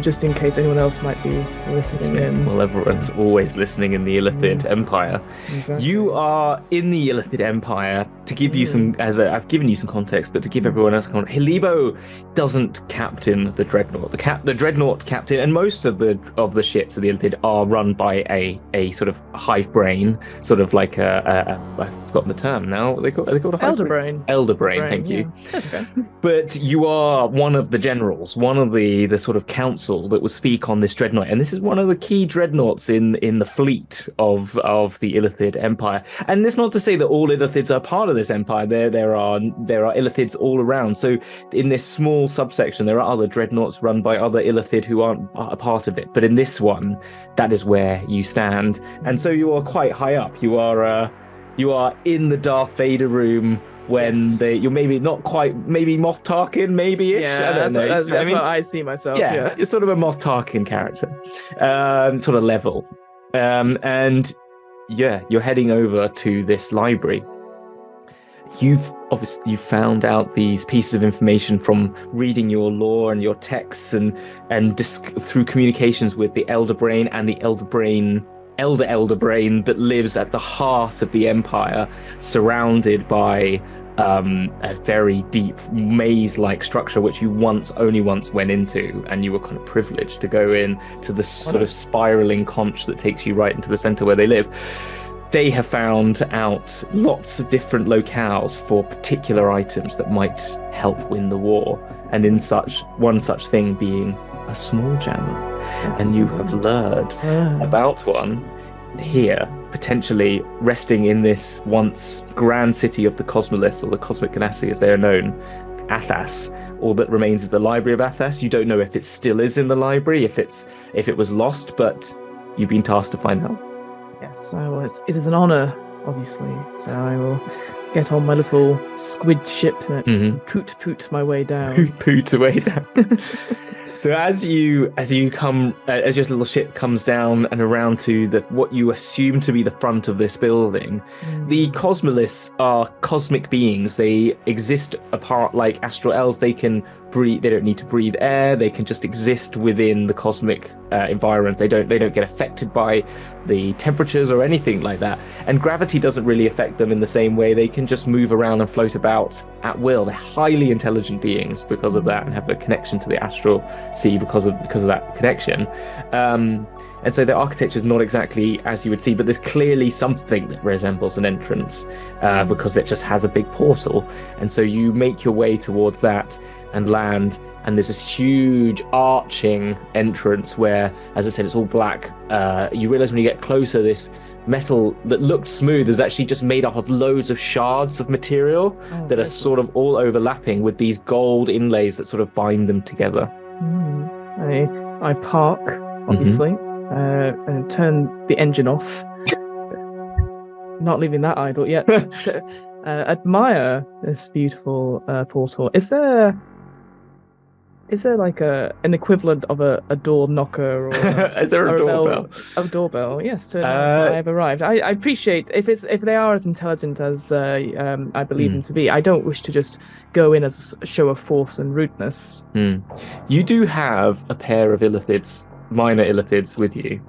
S8: just in case anyone else might be listening in.
S4: Well, everyone's always listening in the Illitihid Empire.
S8: Exactly.
S4: You are in the Illitihid Empire. To give you some, I've given you some context, but to give everyone else context, Halibo doesn't captain the dreadnought. The dreadnought captain, and most of the ships of the Illitihid are run by a sort of hive brain, sort of like I've forgotten the term now. Are they called a hive
S8: Elder
S4: brain?
S8: brain.
S4: Elder brain. Thank you.
S8: That's okay.
S4: But you are one of the generals, one of the sort of council that will speak on this dreadnought, and this is one of the key dreadnoughts in the fleet of the Illithid Empire. And it's not to say that all Illithids are part of this empire. There are Illithids all around. So in this small subsection, there are other dreadnoughts run by other Illithid who aren't a part of it. But in this one, that is where you stand, and so you are quite high up. You are in the Darth Vader room. When you're maybe not quite, maybe Moff Tarkin, maybe-ish.
S8: Yeah,
S4: I don't know.
S8: That's what I see myself. Yeah,
S4: you're sort of a Moff Tarkin character, sort of level. And you're heading over to this library. You've found out these pieces of information from reading your lore and your texts and through communications with the Elder Brain and the Elder Brain that lives at the heart of the Empire, surrounded by a very deep maze-like structure, which you only once went into, and you were kind of privileged to go in to the sort of spiraling conch that takes you right into the center where they live. They have found out lots of different locales for particular items that might help win the war, and in one such thing being a small jammer. And you have learned about one here, potentially resting in this once grand city of the Cosmolis, or the Cosmic Genasi as they are known, Athas. All that remains is the Library of Athas. You don't know if it still is in the library, if it was lost, but you've been tasked to find out.
S8: Yes, I was. It is an honor, obviously. So I will get on my little squid ship and poot my way down.
S4: Poot away down. So as your little ship comes down and around to what you assume to be the front of this building, the Cosmolis are cosmic beings. They exist apart like astral elves. They can breathe. They don't need to breathe air. They can just exist within the cosmic environments. They don't get affected by the temperatures or anything like that. And gravity doesn't really affect them in the same way. They can just move around and float about at will. They're highly intelligent beings because of that, and have a connection to the astral sea because of that connection. And so the architecture is not exactly as you would see, but there's clearly something that resembles an entrance because it just has a big portal. And so you make your way towards that and land, and there's this huge arching entrance where, as I said, it's all black. You realize when you get closer, this metal that looked smooth is actually just made up of loads of shards of material that are sort of all overlapping with these gold inlays that sort of bind them together.
S8: I park, obviously, and turn the engine off. Not leaving that idle yet. Admire this beautiful portal. Is there like an equivalent of a door knocker or
S4: is there a doorbell?
S8: A doorbell, yes. To announce that I've arrived. I appreciate if they are as intelligent as I believe them to be. I don't wish to just go in as a show of force and rudeness.
S4: You do have a pair of Illithids, minor Illithids, with you.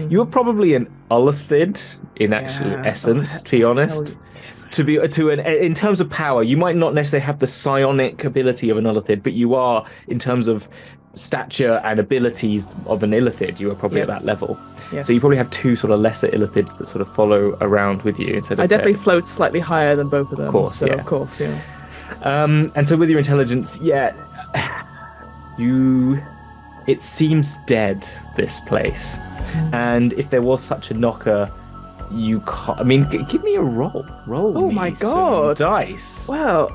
S4: You are probably an Ullithid in actual essence, to be honest. In terms of power, you might not necessarily have the psionic ability of an Illithid, but you are, in terms of stature and abilities of an Illithid, you are probably at that level. So you probably have two sort of lesser Illithids that sort of follow around with you instead of.
S8: I definitely float slightly higher than both of them.
S4: Of course,
S8: Of course, yeah.
S4: And so with your intelligence, it seems dead, this place. And if there was such a knocker, you can't. I mean, give me a roll.
S8: Oh my god!
S4: Dice.
S8: Wow.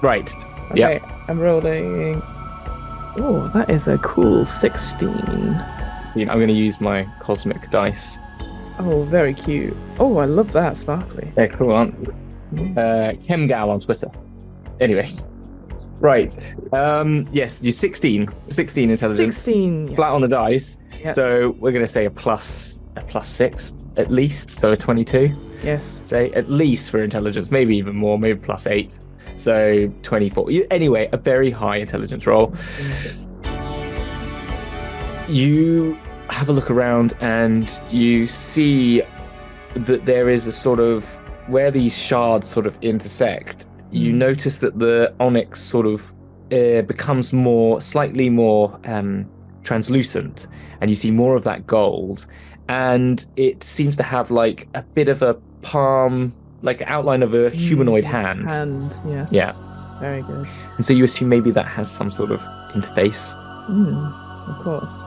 S4: Right.
S8: Okay, I'm rolling. Oh, that is a cool 16.
S4: I'm going to use my cosmic dice.
S8: Oh, very cute. Oh, I love that, sparkly.
S4: Yeah, cool, aren't you? Chemgal on Twitter. Anyway. Right. Yes, you 16 intelligence.
S8: 16. Yes.
S4: Flat on the dice. Yep. So we're going to say a plus 6 at least. So a 22.
S8: Yes.
S4: Say at least for intelligence, maybe even more, maybe plus 8. So 24. Anyway, a very high intelligence roll. You have a look around and you see that there is a sort of, where these shards sort of intersect, you notice that the onyx sort of becomes slightly more translucent, and you see more of that gold, and it seems to have like a bit of a palm, like outline of a humanoid hand.
S8: Yes.
S4: Yeah.
S8: Very good.
S4: And so you assume maybe that has some sort of interface.
S8: Of course.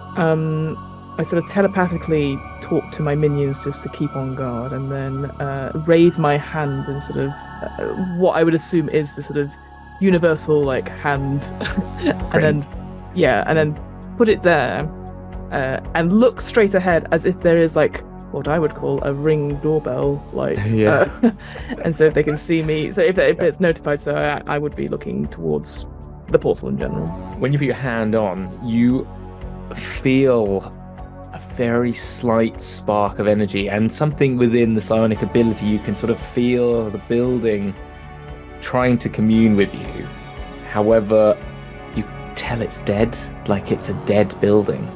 S8: I sort of telepathically talk to my minions just to keep on guard, and then raise my hand in sort of what I would assume is the sort of universal like hand, and then put it there, and look straight ahead as if there is like what I would call a ring doorbell light. And so if they can see me, so if it's notified, so I would be looking towards the portal in general.
S4: When you put your hand on, you feel a very slight spark of energy, and something within the psionic ability, you can sort of feel the building trying to commune with you. However, you tell it's dead, like it's a dead building.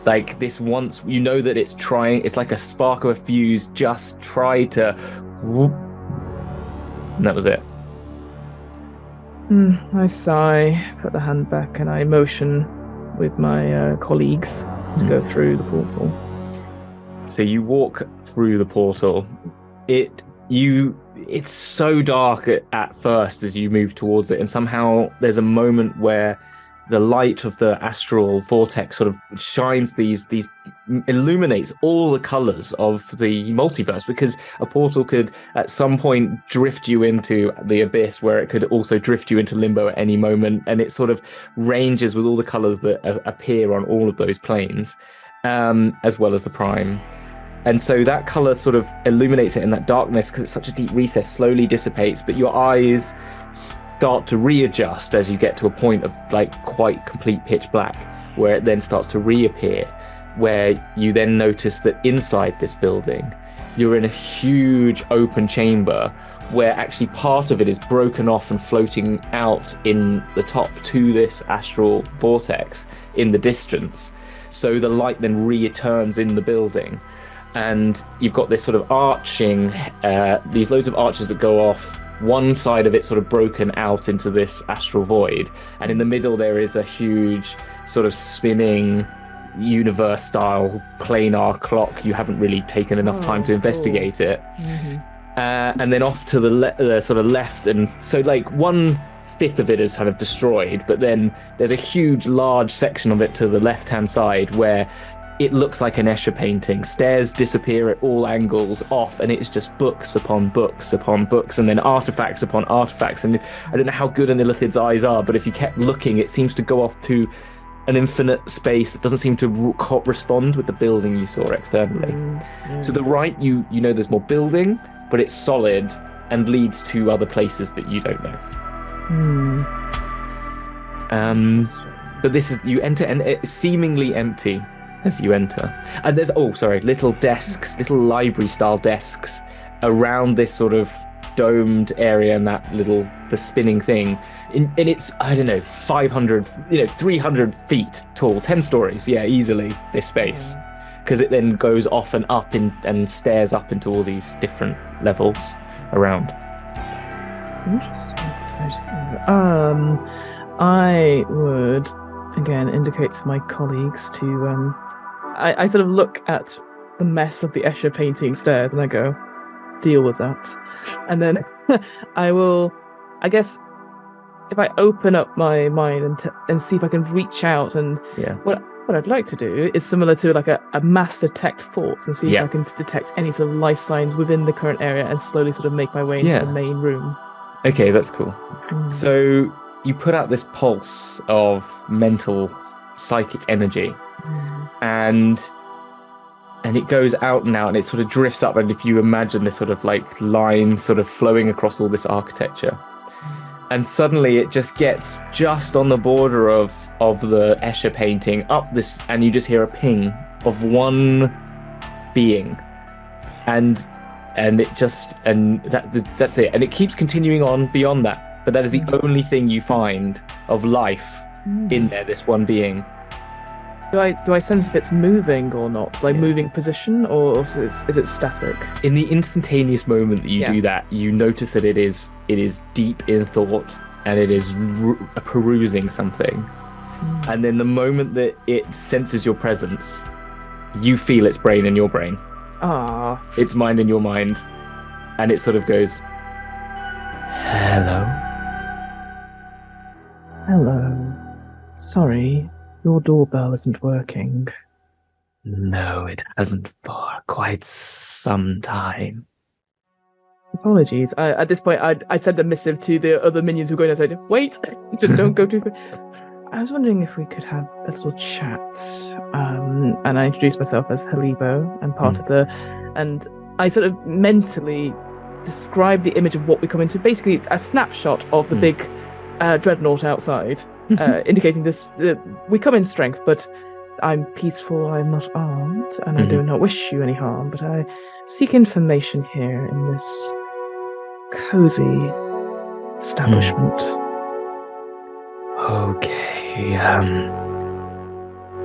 S4: Like this once, you know that it's trying, it's like a spark of a fuse just tried to whoop, and that was it.
S8: I sigh, put the hand back, and I motion with my colleagues to go through the portal.
S4: So you walk through the portal. It's so dark at first as you move towards it, and somehow there's a moment where the light of the astral vortex sort of shines illuminates all the colors of the multiverse, because a portal could at some point drift you into the abyss, where it could also drift you into limbo at any moment, and it sort of ranges with all the colors that appear on all of those planes, as well as the prime. And so that color sort of illuminates it in that darkness, because it's such a deep recess, slowly dissipates, but your eyes start to readjust as you get to a point of like quite complete pitch black, where it then starts to reappear, where you then notice that inside this building you're in a huge open chamber where actually part of it is broken off and floating out in the top to this astral vortex in the distance. So the light then returns in the building, and you've got this sort of arching, these loads of arches that go off, one side of it sort of broken out into this astral void, and in the middle there is a huge sort of spinning universe style planar clock. You haven't really taken enough time to investigate it. And then off to the sort of left, and so like 1/5 of it is kind of destroyed, but then there's a huge large section of it to the left hand side where it looks like an Escher painting. Stairs disappear at all angles off, and it's just books upon books upon books, and then artifacts upon artifacts. And I don't know how good an Illithid's eyes are, but if you kept looking, it seems to go off to an infinite space that doesn't seem to respond with the building you saw externally.
S8: Yes.
S4: To the right, you know there's more building, but it's solid and leads to other places that you don't know. But this is, you enter, and it's seemingly empty as you enter. And there's, little desks, little library-style desks around this sort of domed area and that the spinning thing. And it's, 500, 300 feet tall, 10 stories, easily, this space. Because it then goes off and up and stairs up into all these different levels around.
S8: Interesting. I would, again, indicate to my colleagues to, I sort of look at the mess of the Escher painting stairs and I go, deal with that. And then I will, I guess, if I open up my mind and see if I can reach out and what I'd like to do is similar to like a mass detect thoughts and see if I can detect any sort of life signs within the current area and slowly sort of make my way into the main room.
S4: Okay, that's cool. So you put out this pulse of mental psychic energy and it goes out and out and it sort of drifts up, and if you imagine this sort of like line sort of flowing across all this architecture, and suddenly it just gets just on the border of the Escher painting up this, and you just hear a ping of one being, and it just, and that's it, and it keeps continuing on beyond that, but that is the only thing you find of life in there, this one being.
S8: Do I sense if it's moving or not? Like moving position, or is it static?
S4: In the instantaneous moment that you do that, you notice that it is deep in thought and it is perusing something. And then the moment that it senses your presence, you feel its brain in your brain. Its mind in your mind, and it sort of goes, "Hello."
S8: Hello. Sorry. Your doorbell isn't working.
S4: No, it hasn't for quite some time.
S8: Apologies. At this point, I'd sent a missive to the other minions who were going outside. Wait! Don't go too far. I was wondering if we could have a little chat. And I introduced myself as Halibo and part of the... And I sort of mentally described the image of what we come into. Basically, a snapshot of the big dreadnought outside. Indicating this, we come in strength, but I'm peaceful, I'm not armed, and I do not wish you any harm, but I seek information here in this cozy establishment.
S4: Okay,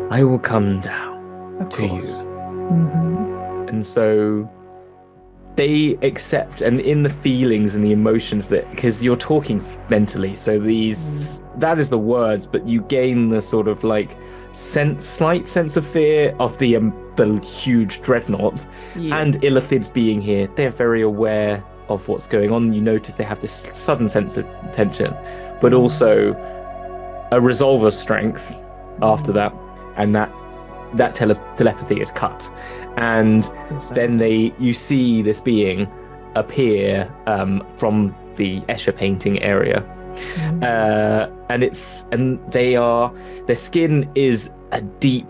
S4: I will come down to you. And so they accept, and in the feelings and the emotions that, because you're talking mentally, so that is the words, but you gain the sort of like slight sense of fear of the huge dreadnought and Illithids being here. They're very aware of what's going on. You notice they have this sudden sense of tension, but also a resolve of strength after that, and that telepathy is cut, and then you see this being appear from the Escher painting area, and their skin is a deep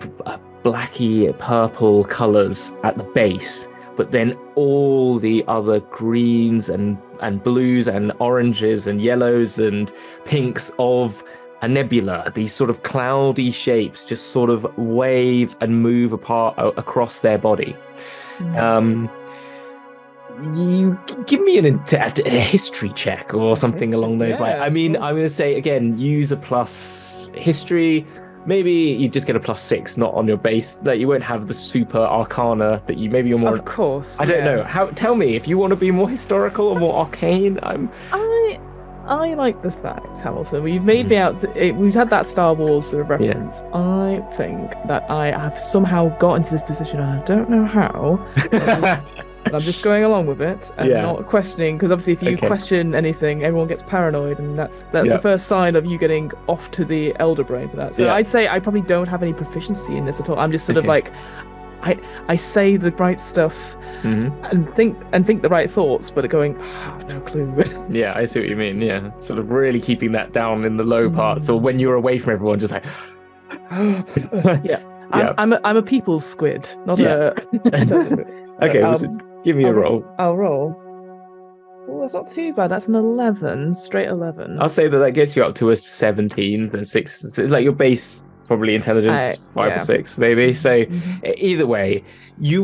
S4: blacky purple colors at the base, but then all the other greens and blues and oranges and yellows and pinks of a nebula, these sort of cloudy shapes just sort of wave and move apart across their body. You give me a history check or something along those lines. I mean, I'm going to say again, use a plus history. Maybe you just get a +6, not on your base. That you won't have the super arcana that you. Maybe you're more. Of
S8: course.
S4: I don't know. Tell me if you want to be more historical or more arcane.
S8: I like the fact, Hamilton, we've made me out. We've had that Star Wars sort of reference. Yeah. I think that I have somehow got into this position, and I don't know how. And I'm just going along with it and
S7: Yeah.
S8: not questioning, because obviously if you
S7: Okay.
S8: question anything, everyone gets paranoid, and that's the first sign of you getting off to the elder brain for that. So
S7: Yeah.
S8: I'd say I probably don't have any proficiency in this at all. I'm just sort of
S7: Okay.
S8: like, I say the right stuff
S7: Mhm.
S8: and think the right thoughts, but going, no clue.
S7: Yeah, I see what you mean. Yeah, sort of really keeping that down in the low parts, or when you're away from everyone, just like.
S8: Yeah.
S7: Yeah.
S8: I'm a people's squid, not
S7: Yeah. Okay, well, so give me a roll.
S8: I'll roll. Oh, that's not too bad. That's an 11, straight 11.
S7: I'll say that gets you up to a 17, then 6. So like your base, probably intelligence 5
S8: yeah.
S7: or 6, maybe. So
S8: Mhm.
S7: either way, you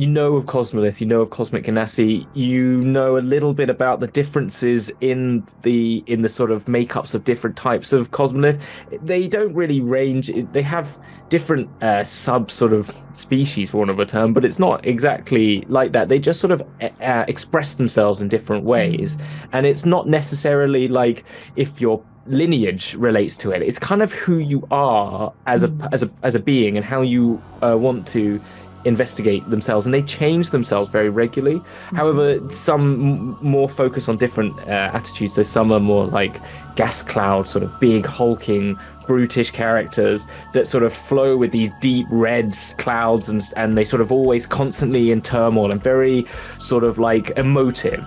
S7: know of Cosmolith, you know of Cosmic Genasi, you know a little bit about the differences in the sort of makeups of different types of Cosmolith. They don't really range. They have different sub sort of species, for want of a term, but it's not exactly like that. They just sort of express themselves in different ways, and it's not necessarily like if your lineage relates to it. It's kind of who you are as a being and how you want to investigate themselves, and they change themselves very regularly. However, some more focus on different attitudes. So some are more like gas cloud, sort of big hulking brutish characters that sort of flow with these deep red clouds, and they sort of always constantly in turmoil and very sort of like emotive,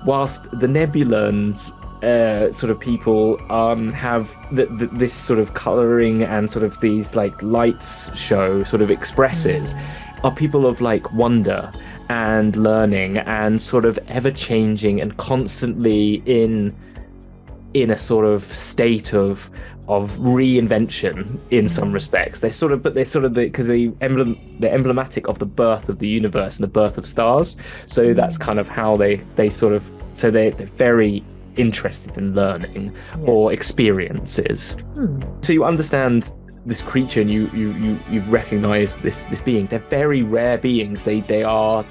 S7: whilst the Nebulans sort of people have this sort of coloring and sort of these like lights show sort of expresses are people of like wonder and learning and sort of ever changing and constantly in a sort of state of reinvention in some respects. They're because they're emblematic of the birth of the universe and the birth of stars. So that's kind of how they're very interested in learning or experiences. So you understand this creature, and you recognize this being. They're very rare beings. They have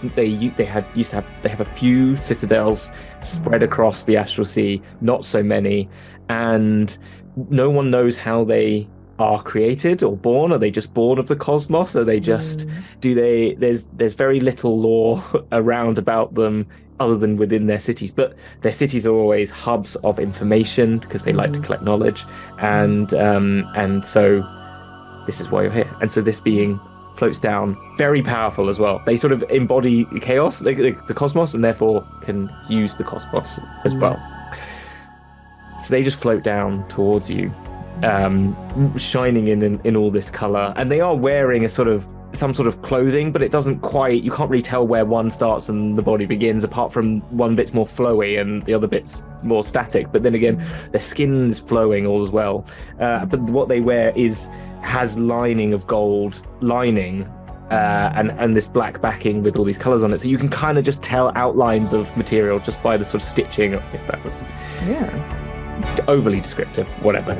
S7: a few citadels spread across the astral sea, not so many, and no one knows how they are created or born. Are they just born of the cosmos? Are they just there's very little lore around about them other than within their cities, but their cities are always hubs of information because they like to collect knowledge, and so this is why you're here. And so this being floats down, very powerful as well. They sort of embody chaos, the cosmos, and therefore can use the cosmos as well. So they just float down towards you, shining in all this color, and they are wearing some sort of clothing, but it doesn't quite, you can't really tell where one starts and the body begins, apart from one bit's more flowy and the other bit's more static. But then again, their skin is flowing all as well. But what they wear has lining of gold lining, and this black backing with all these colors on it. So you can kind of just tell outlines of material just by the sort of stitching, if that was overly descriptive, whatever.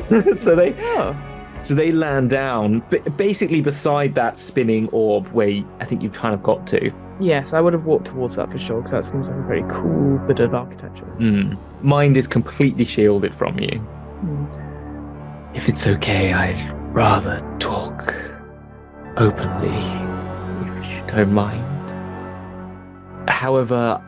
S7: So they land down, basically beside that spinning orb where I think you've kind of got to.
S8: Yes, I would have walked towards that for sure, because that seems like a very cool bit of architecture.
S7: Mind is completely shielded from you. If it's okay, I'd rather talk openly, if you don't mind. However,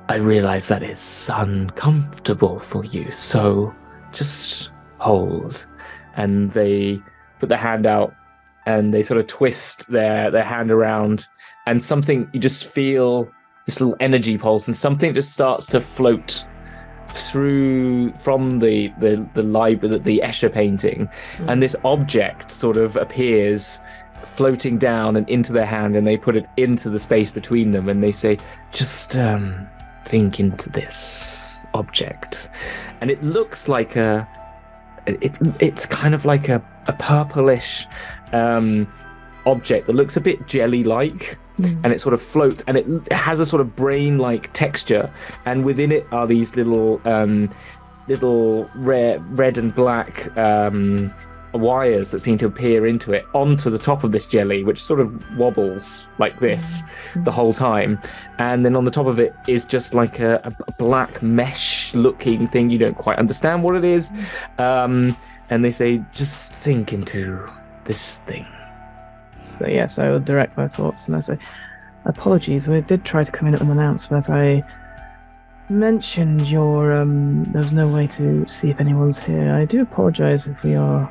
S7: I realize that is uncomfortable for you, so just hold. And they put their hand out and they sort of twist their hand around, and something, you just feel this little energy pulse, and something just starts to float through from the library, the Escher painting, and this object sort of appears floating down and into their hand, and they put it into the space between them, and they say, just think into this object. And it looks like it's kind of like a purplish object that looks a bit jelly-like, and it sort of floats, and it has a sort of brain-like texture, and within it are these little red and black wires that seem to appear into it onto the top of this jelly, which sort of wobbles like this the whole time. And then on the top of it is just like a black mesh looking thing. You don't quite understand what it is. And they say, just think into this thing.
S8: So yes, I will direct my thoughts, and I say, apologies. We did try to come in unannounced, but I mentioned there's no way to see if anyone's here. I do apologize if we are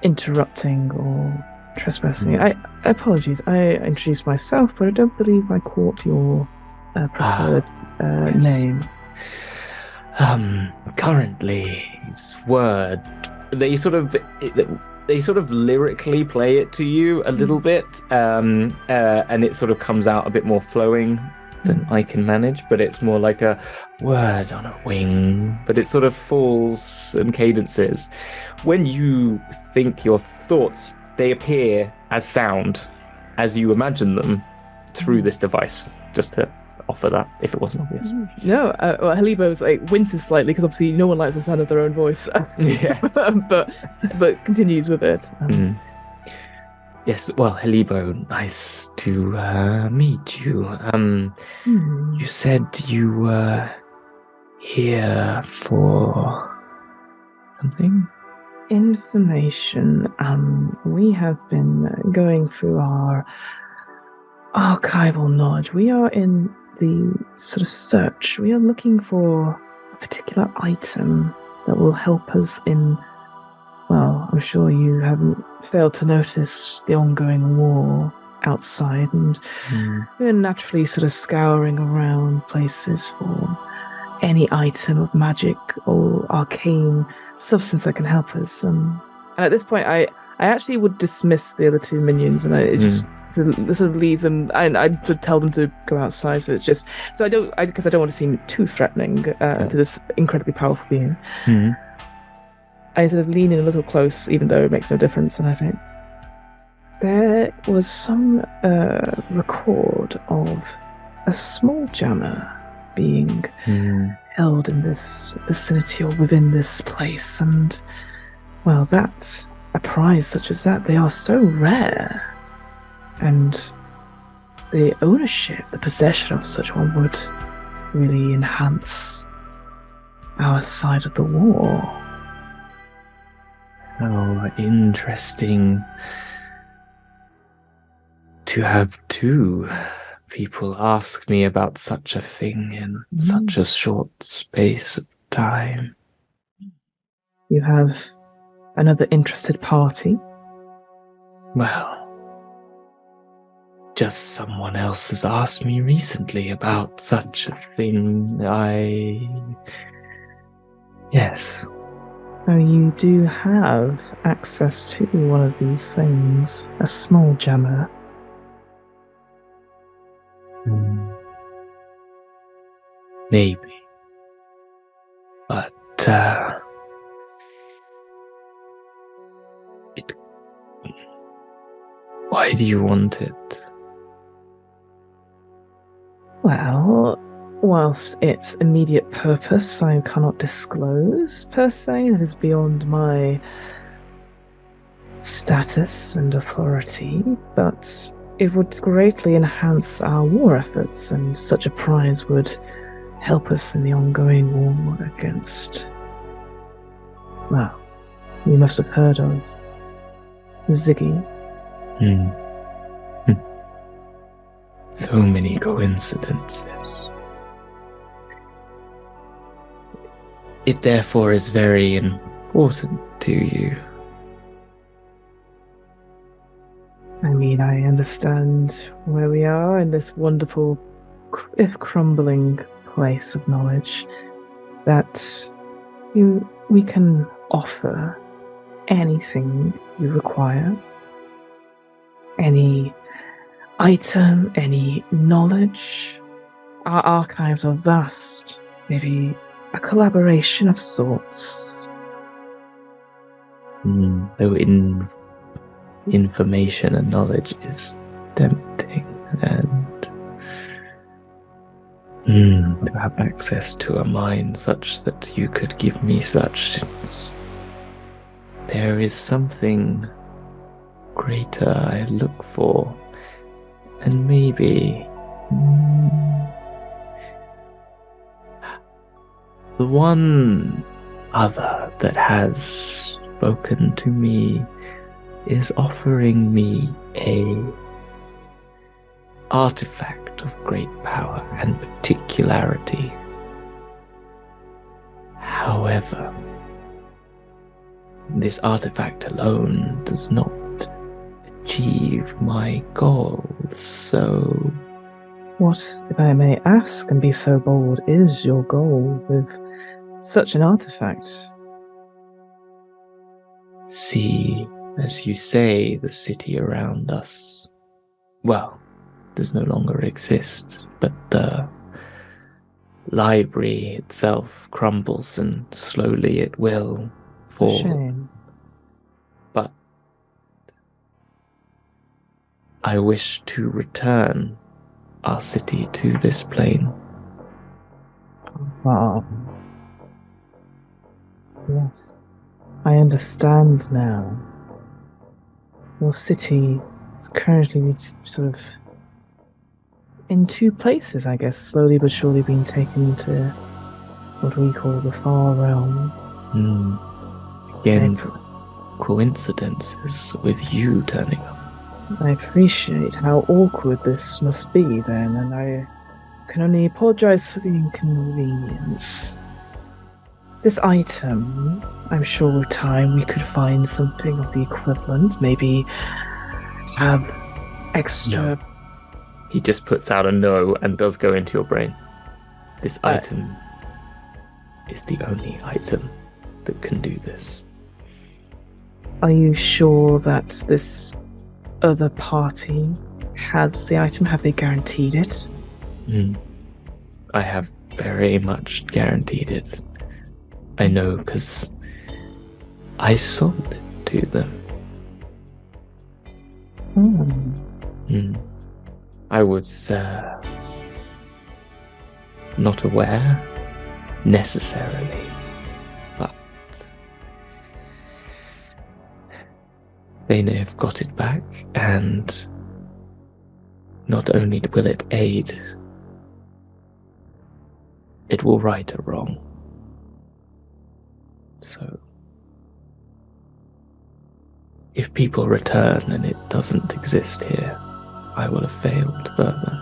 S8: interrupting or trespassing. Apologies. I introduced myself, but I don't believe I caught your preferred name.
S4: Currently, it's word. They sort of lyrically play it to you a little bit, and it sort of comes out a bit more flowing than I can manage, but it's more like a word on a wing, but it sort of falls and cadences. When you think your thoughts, they appear as sound as you imagine them through this device, just to offer that if it wasn't obvious.
S8: No, Halibo's winces slightly because obviously no one likes the sound of their own voice.
S4: Yes.
S8: but continues with it.
S4: Yes, well, Halibo, nice to meet you. You said you were here for something?
S8: Information. We have been going through our archival knowledge. We are in the sort of search. We are looking for a particular item that will help us in, well, I'm sure you haven't failed to notice the ongoing war outside, and we're naturally sort of scouring around places for any item of magic or arcane substance that can help us. And at this point, I actually would dismiss the other two minions, and I just sort of leave them, and I sort of tell them to go outside. So it's just because I don't want to seem too threatening to this incredibly powerful being. I sort of lean in a little close, even though it makes no difference, and I say, there was some record of a small jammer being held in this vicinity or within this place, and well, that's a prize such as that. They are so rare, and the ownership, the possession of such one would really enhance our side of the war.
S4: Oh, interesting to have two people ask me about such a thing in such a short space of time.
S8: You have another interested party?
S4: Well, just someone else has asked me recently about such a thing. Yes.
S8: So you do have access to one of these things, a small jammer.
S4: Maybe. But, why do you want it?
S8: Well, whilst its immediate purpose I cannot disclose, per se, that is beyond my status and authority, but it would greatly enhance our war efforts, and such a prize would help us in the ongoing war against, well, you must have heard of Ziggy.
S4: So many coincidences. It therefore is very important to you.
S8: I mean, I understand where we are in this wonderful, if crumbling, place of knowledge, that we can offer anything you require, any item, any knowledge. Our archives are vast, maybe a collaboration of sorts.
S4: Though information and knowledge is tempting, and to have access to a mind such that you could give me such, there is something greater I look for, and maybe the one other that has spoken to me is offering me a artefact artifact of great power and particularity. However, this artifact alone does not achieve my goals, so...
S8: What, if I may ask and be so bold, is your goal with such an artifact?
S4: See, as you say, the city around us, well, does no longer exist, but the library itself crumbles and slowly it will fall.
S8: Shame.
S4: But I wish to return our city to this plane.
S8: Yes. I understand now. Your city is currently sort of in two places, I guess, slowly but surely being taken to what we call the far realm.
S4: Again, coincidences with you turning up.
S8: I appreciate how awkward this must be then, and I can only apologize for the inconvenience. This item, I'm sure with time we could find something of the equivalent, maybe have extra...
S4: No. He just puts out a no and does go into your brain. This item is the only item that can do this.
S8: Are you sure that this other party has the item? Have they guaranteed it?
S4: I have very much guaranteed it. I know because I sold it to them. I was not aware necessarily, but they may have got it back, and not only will it aid, it will right a wrong. So, if people return and it doesn't exist here, I will have failed further.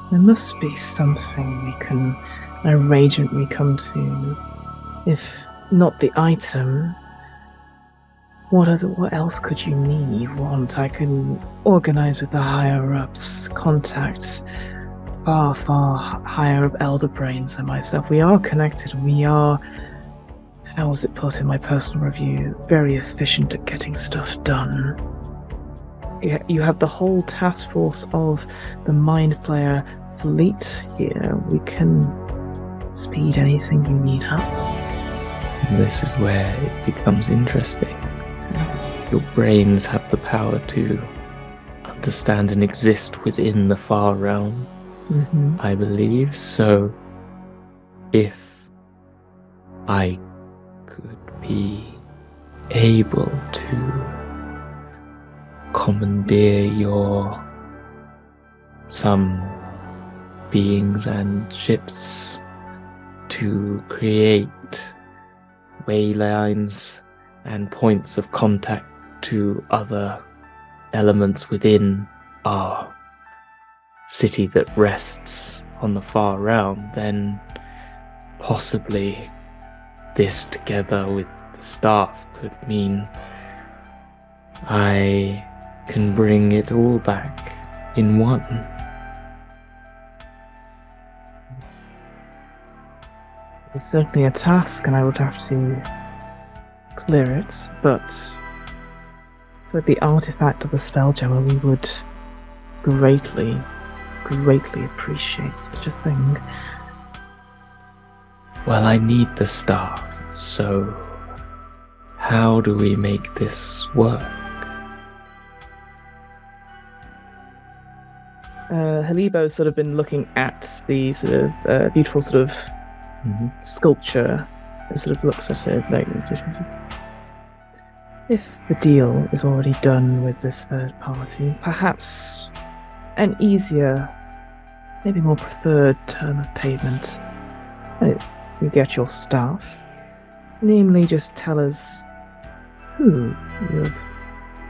S8: There must be something an arrangement we come to. If not the item, what else could you want? I can organize with the higher-ups, contact far higher up elder brains than myself. We are connected. We are, how was it put in my personal review, very efficient at getting stuff done. You have the whole task force of the Mind Flayer fleet here. We can speed anything you need up.
S4: This is where it becomes interesting. Your brains have the power to understand and exist within the far realm, I believe. So, if I could be able to commandeer some beings and ships to create way lines and points of contact to other elements within our city that rests on the far realm, then possibly this together with the staff could mean I can bring it all back in one.
S8: It's certainly a task, and I would have to clear it, but for the artifact of the SpellJammer, we would greatly appreciate such a thing.
S4: Well, I need the staff, so how do we make this work?
S8: Halibo's sort of been looking at the sort of beautiful sort of sculpture and sort of looks at it like, if the deal is already done with this third party, perhaps an easier, maybe more preferred term of payment. You get your staff, namely just tell us who you have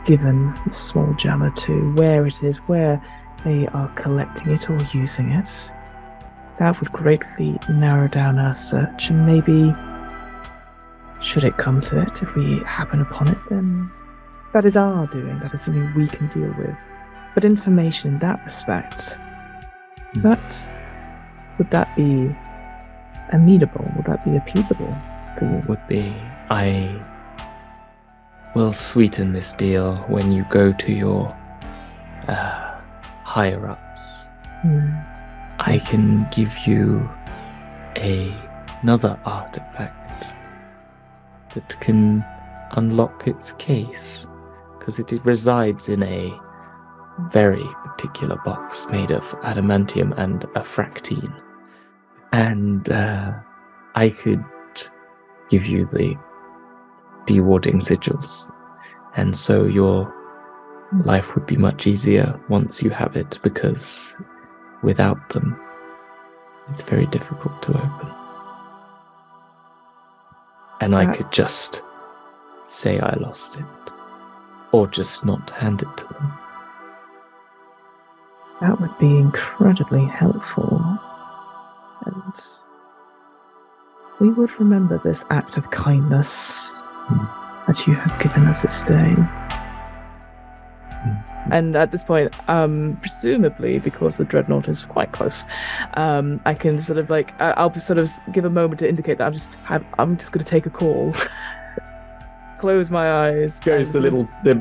S8: given the small jammer to, where it is, where they are collecting it or using it. That would greatly narrow down our search, and maybe, should it come to it, if we happen upon it, then that is our doing. That is something we can deal with. But information in that respect, would that be amenable? Would that be appeasable for you?
S4: Would be. I will sweeten this deal when you go to your higher-ups. I can give you another artifact that can unlock its case, because it resides in a very particular box made of adamantium and a fractine. And I could give you the dewarding sigils, and so your life would be much easier once you have it, because without them, it's very difficult to open. And I could just say I lost it, or just not hand it to them.
S8: That would be incredibly helpful. And we would remember this act of kindness that you have given us this day. And at this point, presumably because the dreadnought is quite close, I can sort of like I'll sort of give a moment to indicate that I'm just going to take a call. Close my eyes.
S7: Goes the little the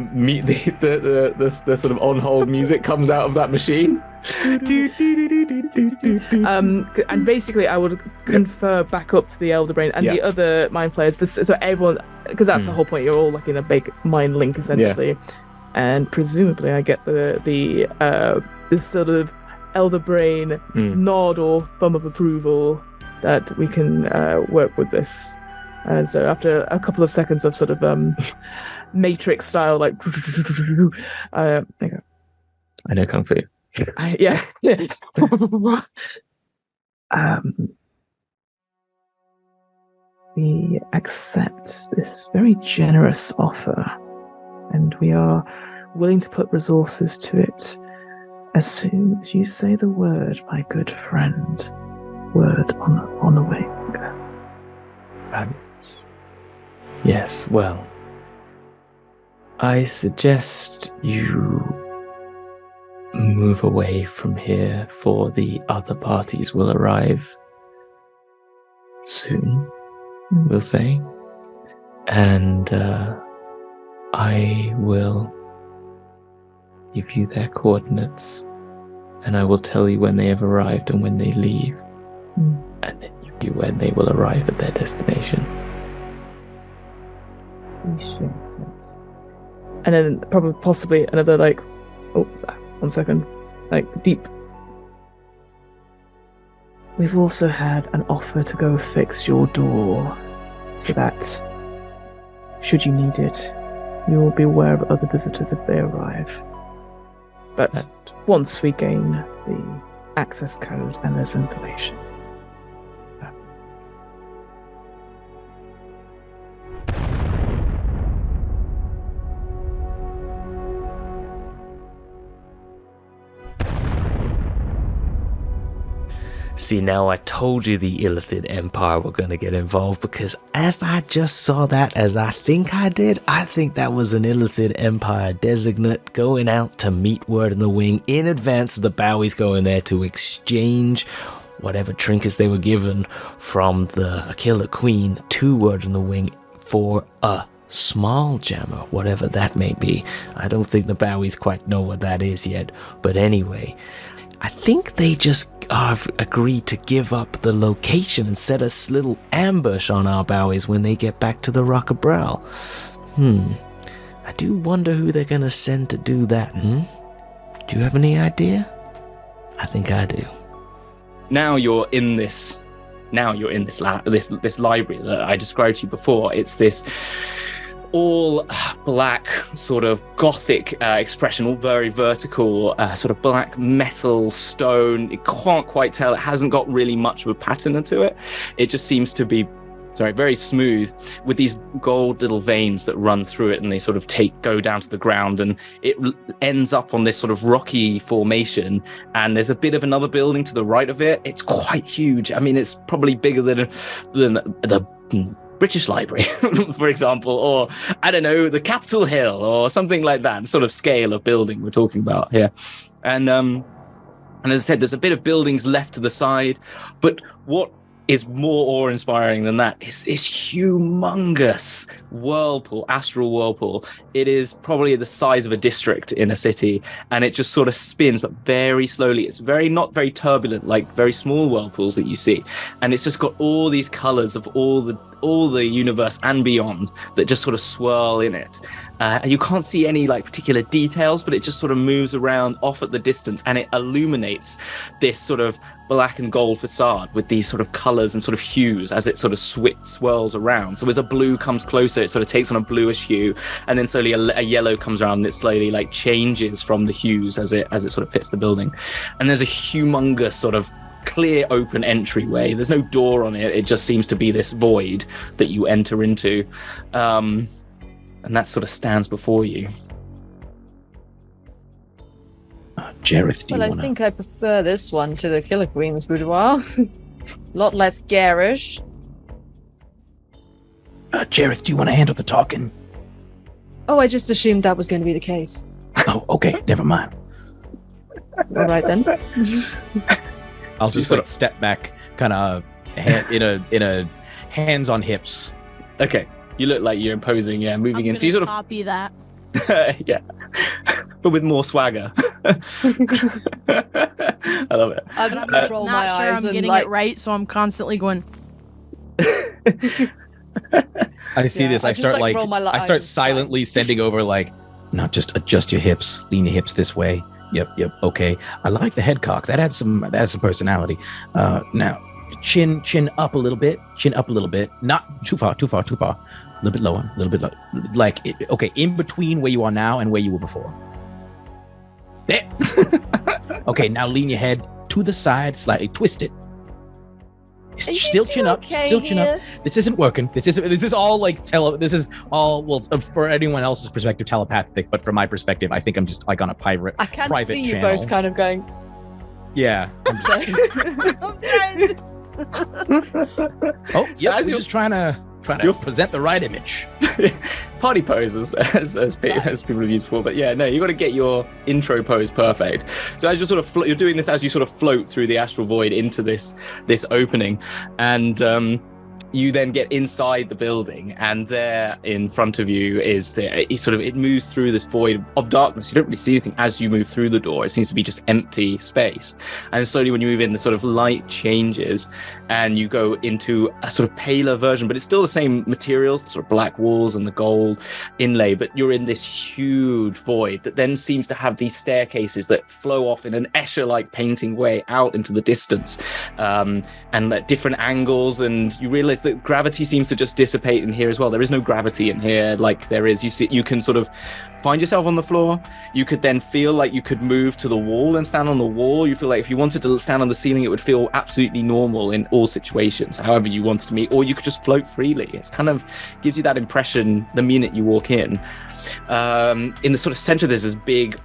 S7: sort of on hold music comes out of that machine.
S8: And basically, I would confer back up to the Elder Brain and the other mind players. So everyone, because that's the whole point. You're all like in a big mind link essentially. Yeah. And presumably I get this sort of Elder Brain nod or thumb of approval that we can work with this. So after a couple of seconds of sort of Matrix style, like there you go.
S4: I know Kung Fu.
S8: Yeah. We accept this very generous offer, and we are willing to put resources to it as soon as you say the word, my good friend. Word on the wing.
S4: Yes, well, I suggest you move away from here, for the other parties will arrive soon, we'll say. And I will give you their coordinates, and I will tell you when they have arrived and when they leave, and then you when they will arrive at their destination.
S8: And then possibly another like, 1 second, like deep. We've also had an offer to go fix your door, so that should you need it, you will be aware of other visitors if they arrive. But once we gain the access code and there's information.
S4: See, now I told you the Illitihid Empire were going to get involved, because if I just saw that as I think I did, I think that was an Illitihid Empire designate going out to meet Word in the Wing in advance of the Bowies going there to exchange whatever trinkets they were given from the Killer Queen to Word in the Wing for a small jammer, whatever that may be. I don't think the Bowies quite know what that is yet, but anyway, I think they just have agreed to give up the location and set a little ambush on our Bowies when they get back to the Rock of Brow. I do wonder who they're going to send to do that, Do you have any idea? I think I do.
S3: Now you're in this this library that I described to you before. It's this all black sort of gothic expression, all very vertical, sort of black metal stone. You can't quite tell. It hasn't got really much of a pattern to it. It just seems to be very smooth, with these gold little veins that run through it, and they sort of go down to the ground, and it ends up on this sort of rocky formation. And there's a bit of another building to the right of it. It's quite huge. I mean, it's probably bigger than the British Library, for example, or I don't know, the Capitol Hill or something like that sort of scale of building we're talking about here. And as I said, there's a bit of buildings left to the side, but what is more awe-inspiring than that is this humongous whirlpool, astral whirlpool. It is probably the size of a district in a city, and it just sort of spins, but very slowly. It's not very turbulent, like very small whirlpools that you see, and it's just got all these colors of all the universe and beyond that just sort of swirl in it. You can't see any like particular details, but it just sort of moves around off at the distance, and it illuminates this sort of black and gold facade with these sort of colors and sort of hues as it sort of swirls around. So as a blue comes closer, it sort of takes on a bluish hue, and then slowly a yellow comes around, and it slowly like changes from the hues as it sort of fits the building. And there's a humongous sort of clear open entryway. There's no door on it. It just seems to be this void that you enter into, and that sort of stands before you.
S2: Jareth, do you
S5: Well,
S2: want
S5: I think I prefer this one to the Killer Queen's boudoir. A lot less garish.
S2: Jareth, do you want to handle the talking?
S5: Oh, I just assumed that was going to be the case.
S2: Oh, okay, never mind.
S5: All right then.
S2: I'll just like step back, kind of in a hands on hips.
S3: Okay, you look like you're imposing, moving in. So you sort of
S6: copy that.
S3: yeah, but with more swagger. I love it.
S5: I'll just roll my
S6: Not sure
S5: eyes
S6: I'm
S5: and
S6: getting
S5: like,
S6: it right, so I'm constantly going.
S2: I see this.
S5: I
S2: I
S5: just,
S2: start
S5: like,
S2: like
S5: roll my
S2: I
S5: eyes
S2: start
S5: and
S2: silently sending over like, now just adjust your hips, lean your hips this way. Yep. Okay. I like the head cock. That adds some personality. Now chin up a little bit. Not too far. A little bit lower. Like okay, in between where you are now and where you were before. There. Okay. Now lean your head to the side, slightly twist it. Still chin up. This isn't working. This is all like this is all, well, for anyone else's perspective, telepathic, but from my perspective, I think I'm just like on a private
S5: I can
S2: private
S5: see you
S2: channel.
S5: both kind of going.
S2: Yeah.
S6: I'm trying.
S2: Oh, yeah.
S3: as
S2: We're
S3: you're-
S2: just trying to present the right image.
S3: Party poses as people have used before, but yeah, no, you got to get your intro pose perfect. So as you're sort of you're doing this as you sort of float through the astral void into this opening, and you then get inside the building, and there in front of you is it moves through this void of darkness. You don't really see anything as you move through the door. It seems to be just empty space. And slowly when you move in, the sort of light changes, and you go into a sort of paler version, but it's still the same materials, the sort of black walls and the gold inlay, but you're in this huge void that then seems to have these staircases that flow off in an Escher-like painting way out into the distance, and at different angles, and you realize that gravity seems to just dissipate in here as well. There is no gravity in here like there is. You can sort of find yourself on the floor. You could then feel like you could move to the wall and stand on the wall. You feel like if you wanted to stand on the ceiling, it would feel absolutely normal in all situations, however you wanted to meet, or you could just float freely. It's kind of gives you that impression the minute you walk in. In the sort of center, there's this big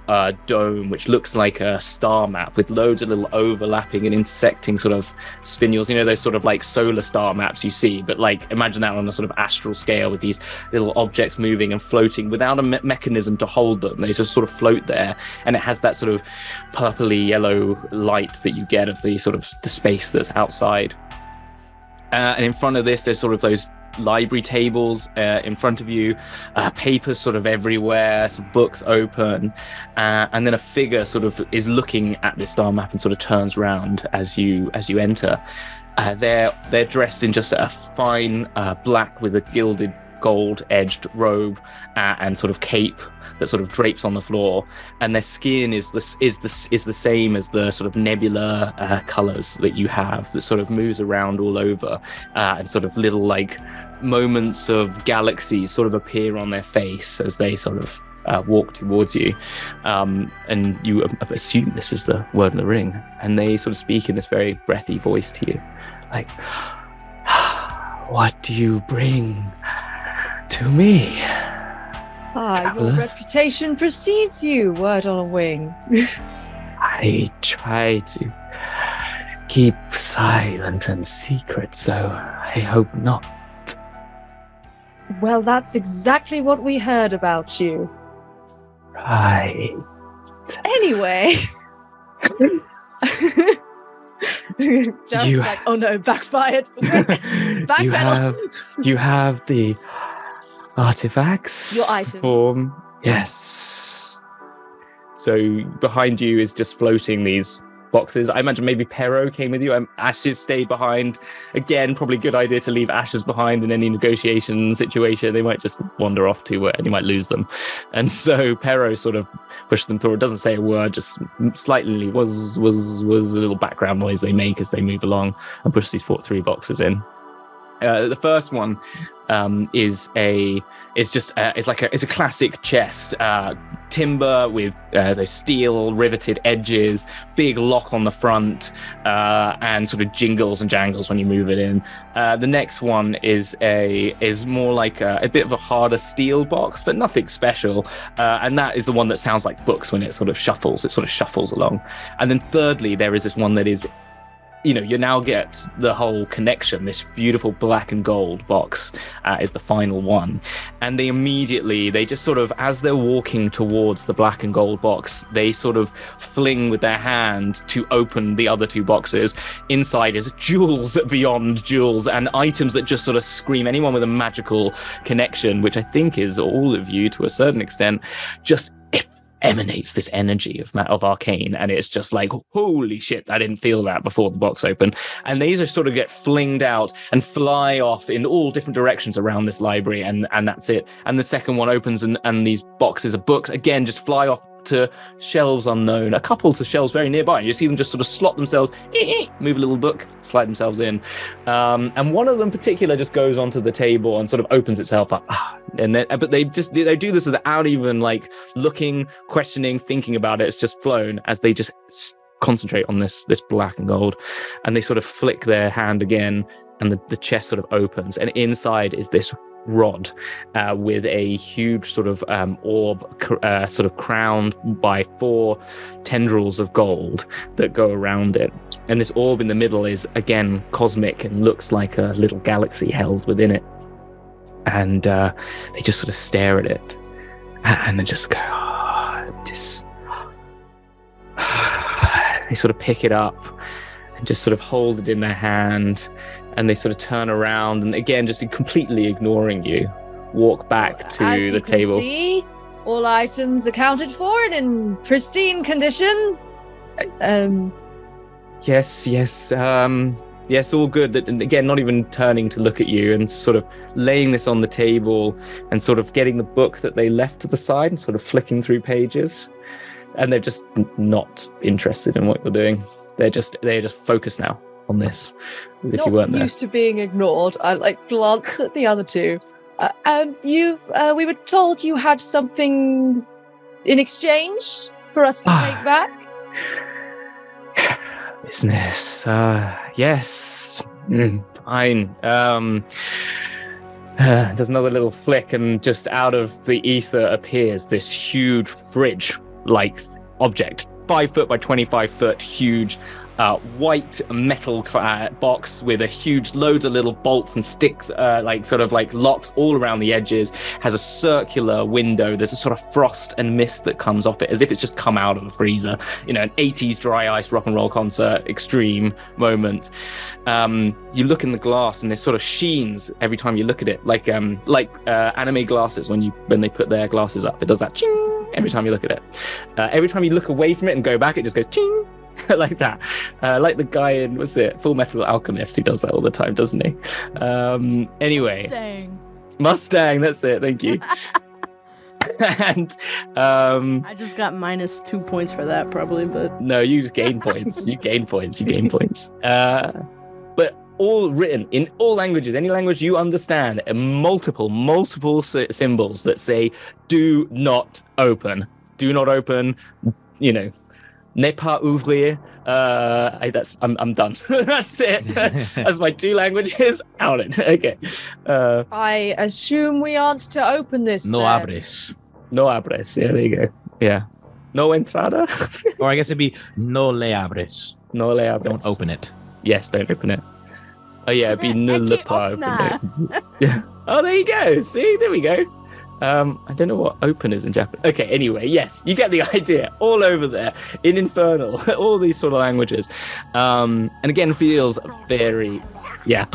S3: dome which looks like a star map with loads of little overlapping and intersecting sort of spinels. You know, those sort of like solar star maps you see, but like imagine that on a sort of astral scale with these little objects moving and floating without a mechanism to hold them. They just sort of float there, and it has that sort of purpley yellow light that you get of the sort of the space that's outside. And in front of this, there's sort of those library tables in front of you, papers sort of everywhere, some books open, and then a figure sort of is looking at this star map and sort of turns around as you enter. They're dressed in just a fine black with a gilded gold edged robe and sort of cape that sort of drapes on the floor, and their skin is the same as the sort of nebular colors that you have that sort of moves around all over, and sort of little like moments of galaxies sort of appear on their face as they sort of walk towards you, and you assume this is the word of the ring, and they sort of speak in this very breathy voice to you, like, What do you bring to me?
S9: Your
S3: Travelers?
S9: reputation precedes you, word on a wing.
S3: I try to keep silent and secret, so I hope not.
S9: Well, that's exactly what we heard about you.
S3: Right.
S9: Anyway. Just
S3: You-
S9: like, oh no, backfired.
S3: You have the artifacts.
S9: Your items.
S3: Yes. So behind you is just floating these boxes. I imagine maybe Pero came with you. Ashes stayed behind. Again, probably a good idea to leave Ashes behind in any negotiation situation. They might just wander off to and you might lose them. And so Pero sort of pushed them through. It doesn't say a word, just slightly was a little background noise they make as they move along and push these 3 boxes in. The first one is a classic chest, timber with those steel riveted edges, big lock on the front, and sort of jingles and jangles when you move it in. The next one is more like a bit of a harder steel box, but nothing special. And that is the one that sounds like books when it sort of shuffles along. And then thirdly, there is this one that is, you now get the whole connection. This beautiful black and gold box is the final one. And they just sort of, as they're walking towards the black and gold box, they sort of fling with their hand to open the other 2 boxes. Inside is jewels beyond jewels and items that just sort of scream. Anyone with a magical connection, which I think is all of you to a certain extent, just emanates this energy of arcane, and it's just like, holy shit, I didn't feel that before the box opened. And these are sort of get flinged out and fly off in all different directions around this library, and that's it. And the second one opens and these boxes of books again just fly off to shelves unknown, a couple to shelves very nearby. You see them just sort of slot themselves, move a little book, slide themselves in. And one of them in particular just goes onto the table and sort of opens itself up. But they do this without even like looking, questioning, thinking about it. It's just flown as they just concentrate on this black and gold. And they sort of flick their hand again and the chest sort of opens. And inside is this rod with a huge sort of orb sort of crowned by 4 tendrils of gold that go around it. And this orb in the middle is again cosmic and looks like a little galaxy held within it. And they just sort of stare at it and they just go, this. They sort of pick it up and just sort of hold it in their hand. And they sort of turn around and again, just completely ignoring you, walk back to the table.
S9: See, all items accounted for and in pristine condition.
S3: Yes, all good. And again, not even turning to look at you and sort of laying this on the table and sort of getting the book that they left to the side and sort of flicking through pages. And they're just not interested in what you're doing. They're just focused now on this, as if you weren't there.
S9: Not used to being ignored. I glance at the other 2. We were told you had something in exchange for us to take back.
S3: Business. Yes. Fine. There's another little flick, and just out of the ether appears this huge fridge-like object, 5 foot by 25 foot, huge. White metal box with a huge loads of little bolts and sticks, locks all around the edges, has a circular window. There's a sort of frost and mist that comes off it as if it's just come out of the freezer. An 80s dry ice rock and roll concert, extreme moment. You look in the glass and there's sort of sheens every time you look at it, like anime glasses when they put their glasses up. It does that ching every time you look at it. Every time you look away from it and go back, it just goes ching. Like that, like the guy in Full Metal Alchemist, who does that all the time, doesn't he? Anyway, Mustang, that's it. Thank you. And
S6: I just got -2 points for that, probably, but
S3: no, you just gain points. You gain points. But all written in all languages, any language you understand, and multiple symbols that say "Do not open." Do not open. Ne pas ouvrir. I'm done. That's it. That's my 2 languages. Out it. Okay.
S9: I assume we aren't to open this.
S2: No
S9: then.
S2: abres.
S3: No abres. Yeah, there you go. Yeah. No entrada.
S2: Or I guess it'd be no le abres.
S3: No le abres.
S2: Don't open it.
S3: Yes, don't open it. Oh yeah, it'd be ne le pas open it.
S6: Opna.
S3: Yeah. Oh, there you go. See, there we go. I don't know what open is in Japanese. Okay, anyway, yes, you get the idea. All over there in Infernal, all these sort of languages. And again, feels very, yeah.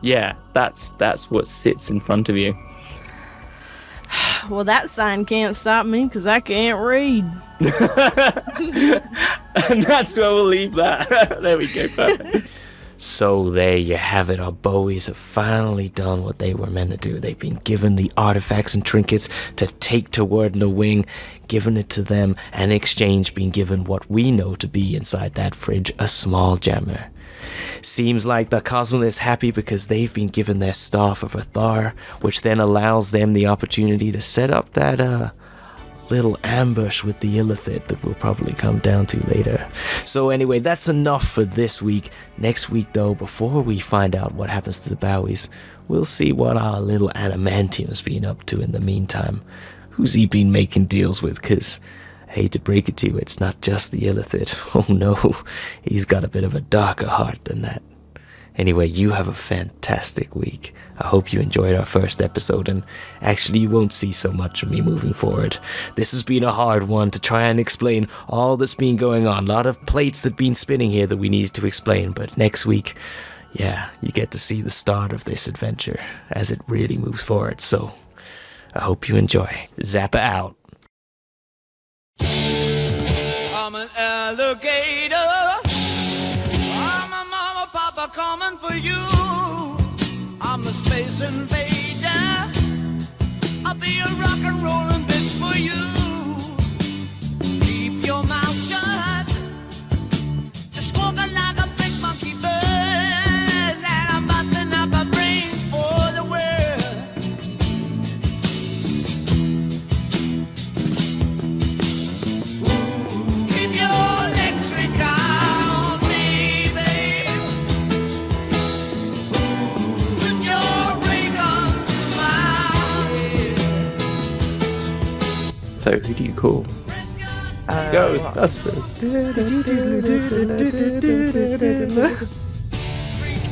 S3: Yeah, that's what sits in front of you.
S6: Well, that sign can't stop me because I can't read.
S3: And that's where we'll leave that. There we go, perfect.
S4: So there you have it. Our Bowies have finally done what they were meant to do. They've been given the artifacts and trinkets to take to Word in the Wing, given it to them, and in exchange being given what we know to be inside that fridge, a small jammer. Seems like the Cosmic is happy because they've been given their Staff of Athar, which then allows them the opportunity to set up that little ambush with the Illitihid that we'll probably come down to later. So anyway, that's enough for this week. Next week, though, before we find out what happens to the Bowies, we'll see what our little Adamantium's been up to in the meantime. Who's he been making deals with? Because I hate to break it to you, it's not just the Illitihid. Oh no, he's got a bit of a darker heart than that. Anyway, you have a fantastic week. I hope you enjoyed our first episode, and actually you won't see so much of me moving forward. This has been a hard one to try and explain all that's been going on. A lot of plates that have been spinning here that we needed to explain, but next week, yeah, you get to see the start of this adventure as it really moves forward. So, I hope you enjoy. Zappa out.
S1: I'm an alligator. I'm a mama, papa coming for you. I'm a space invader. I'll be a rock and rollin' bitch for you. Keep your mouth shut. Just walking like a big monkey bird. And I'm busting up a brain for the world. Keep your electric eye on me, babe. Put your ray gun to my head.
S3: So who do you call? Ghostbusters.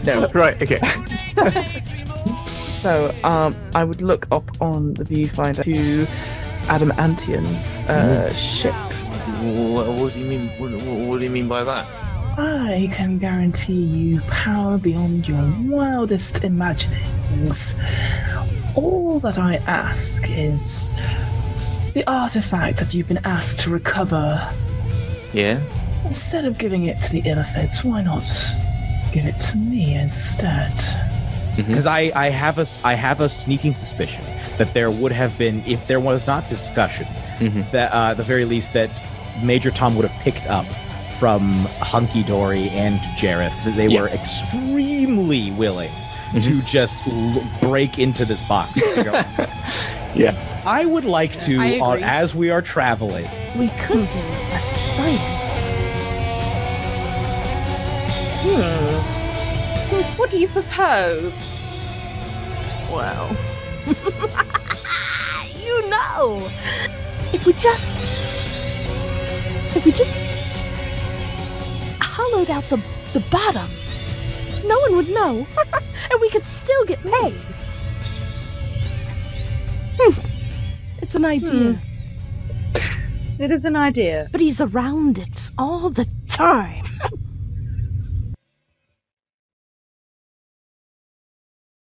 S3: No, right, okay.
S8: So, I would look up on the viewfinder to Adamantium's ship.
S10: What do you mean? What do you mean by that?
S11: I can guarantee you power beyond your wildest imaginings. All that I ask is the artifact that you've been asked to recover.
S10: Yeah?
S11: Instead of giving it to the Illithids, why not give it to me instead?
S2: Because I have a sneaking suspicion that there would have been, if there was not discussion, that at the very least that Major Tom would have picked up from Hunky, Dory, and Jareth that they were extremely willing to just break into this box.
S3: Yeah.
S2: I would like to, as we are traveling,
S6: We could do a science.
S9: What do you propose?
S6: Well, you know, if we just hollowed out the bottom, no one would know, and we could still get paid. It's an idea.
S5: It is an idea.
S6: But he's around it all the time.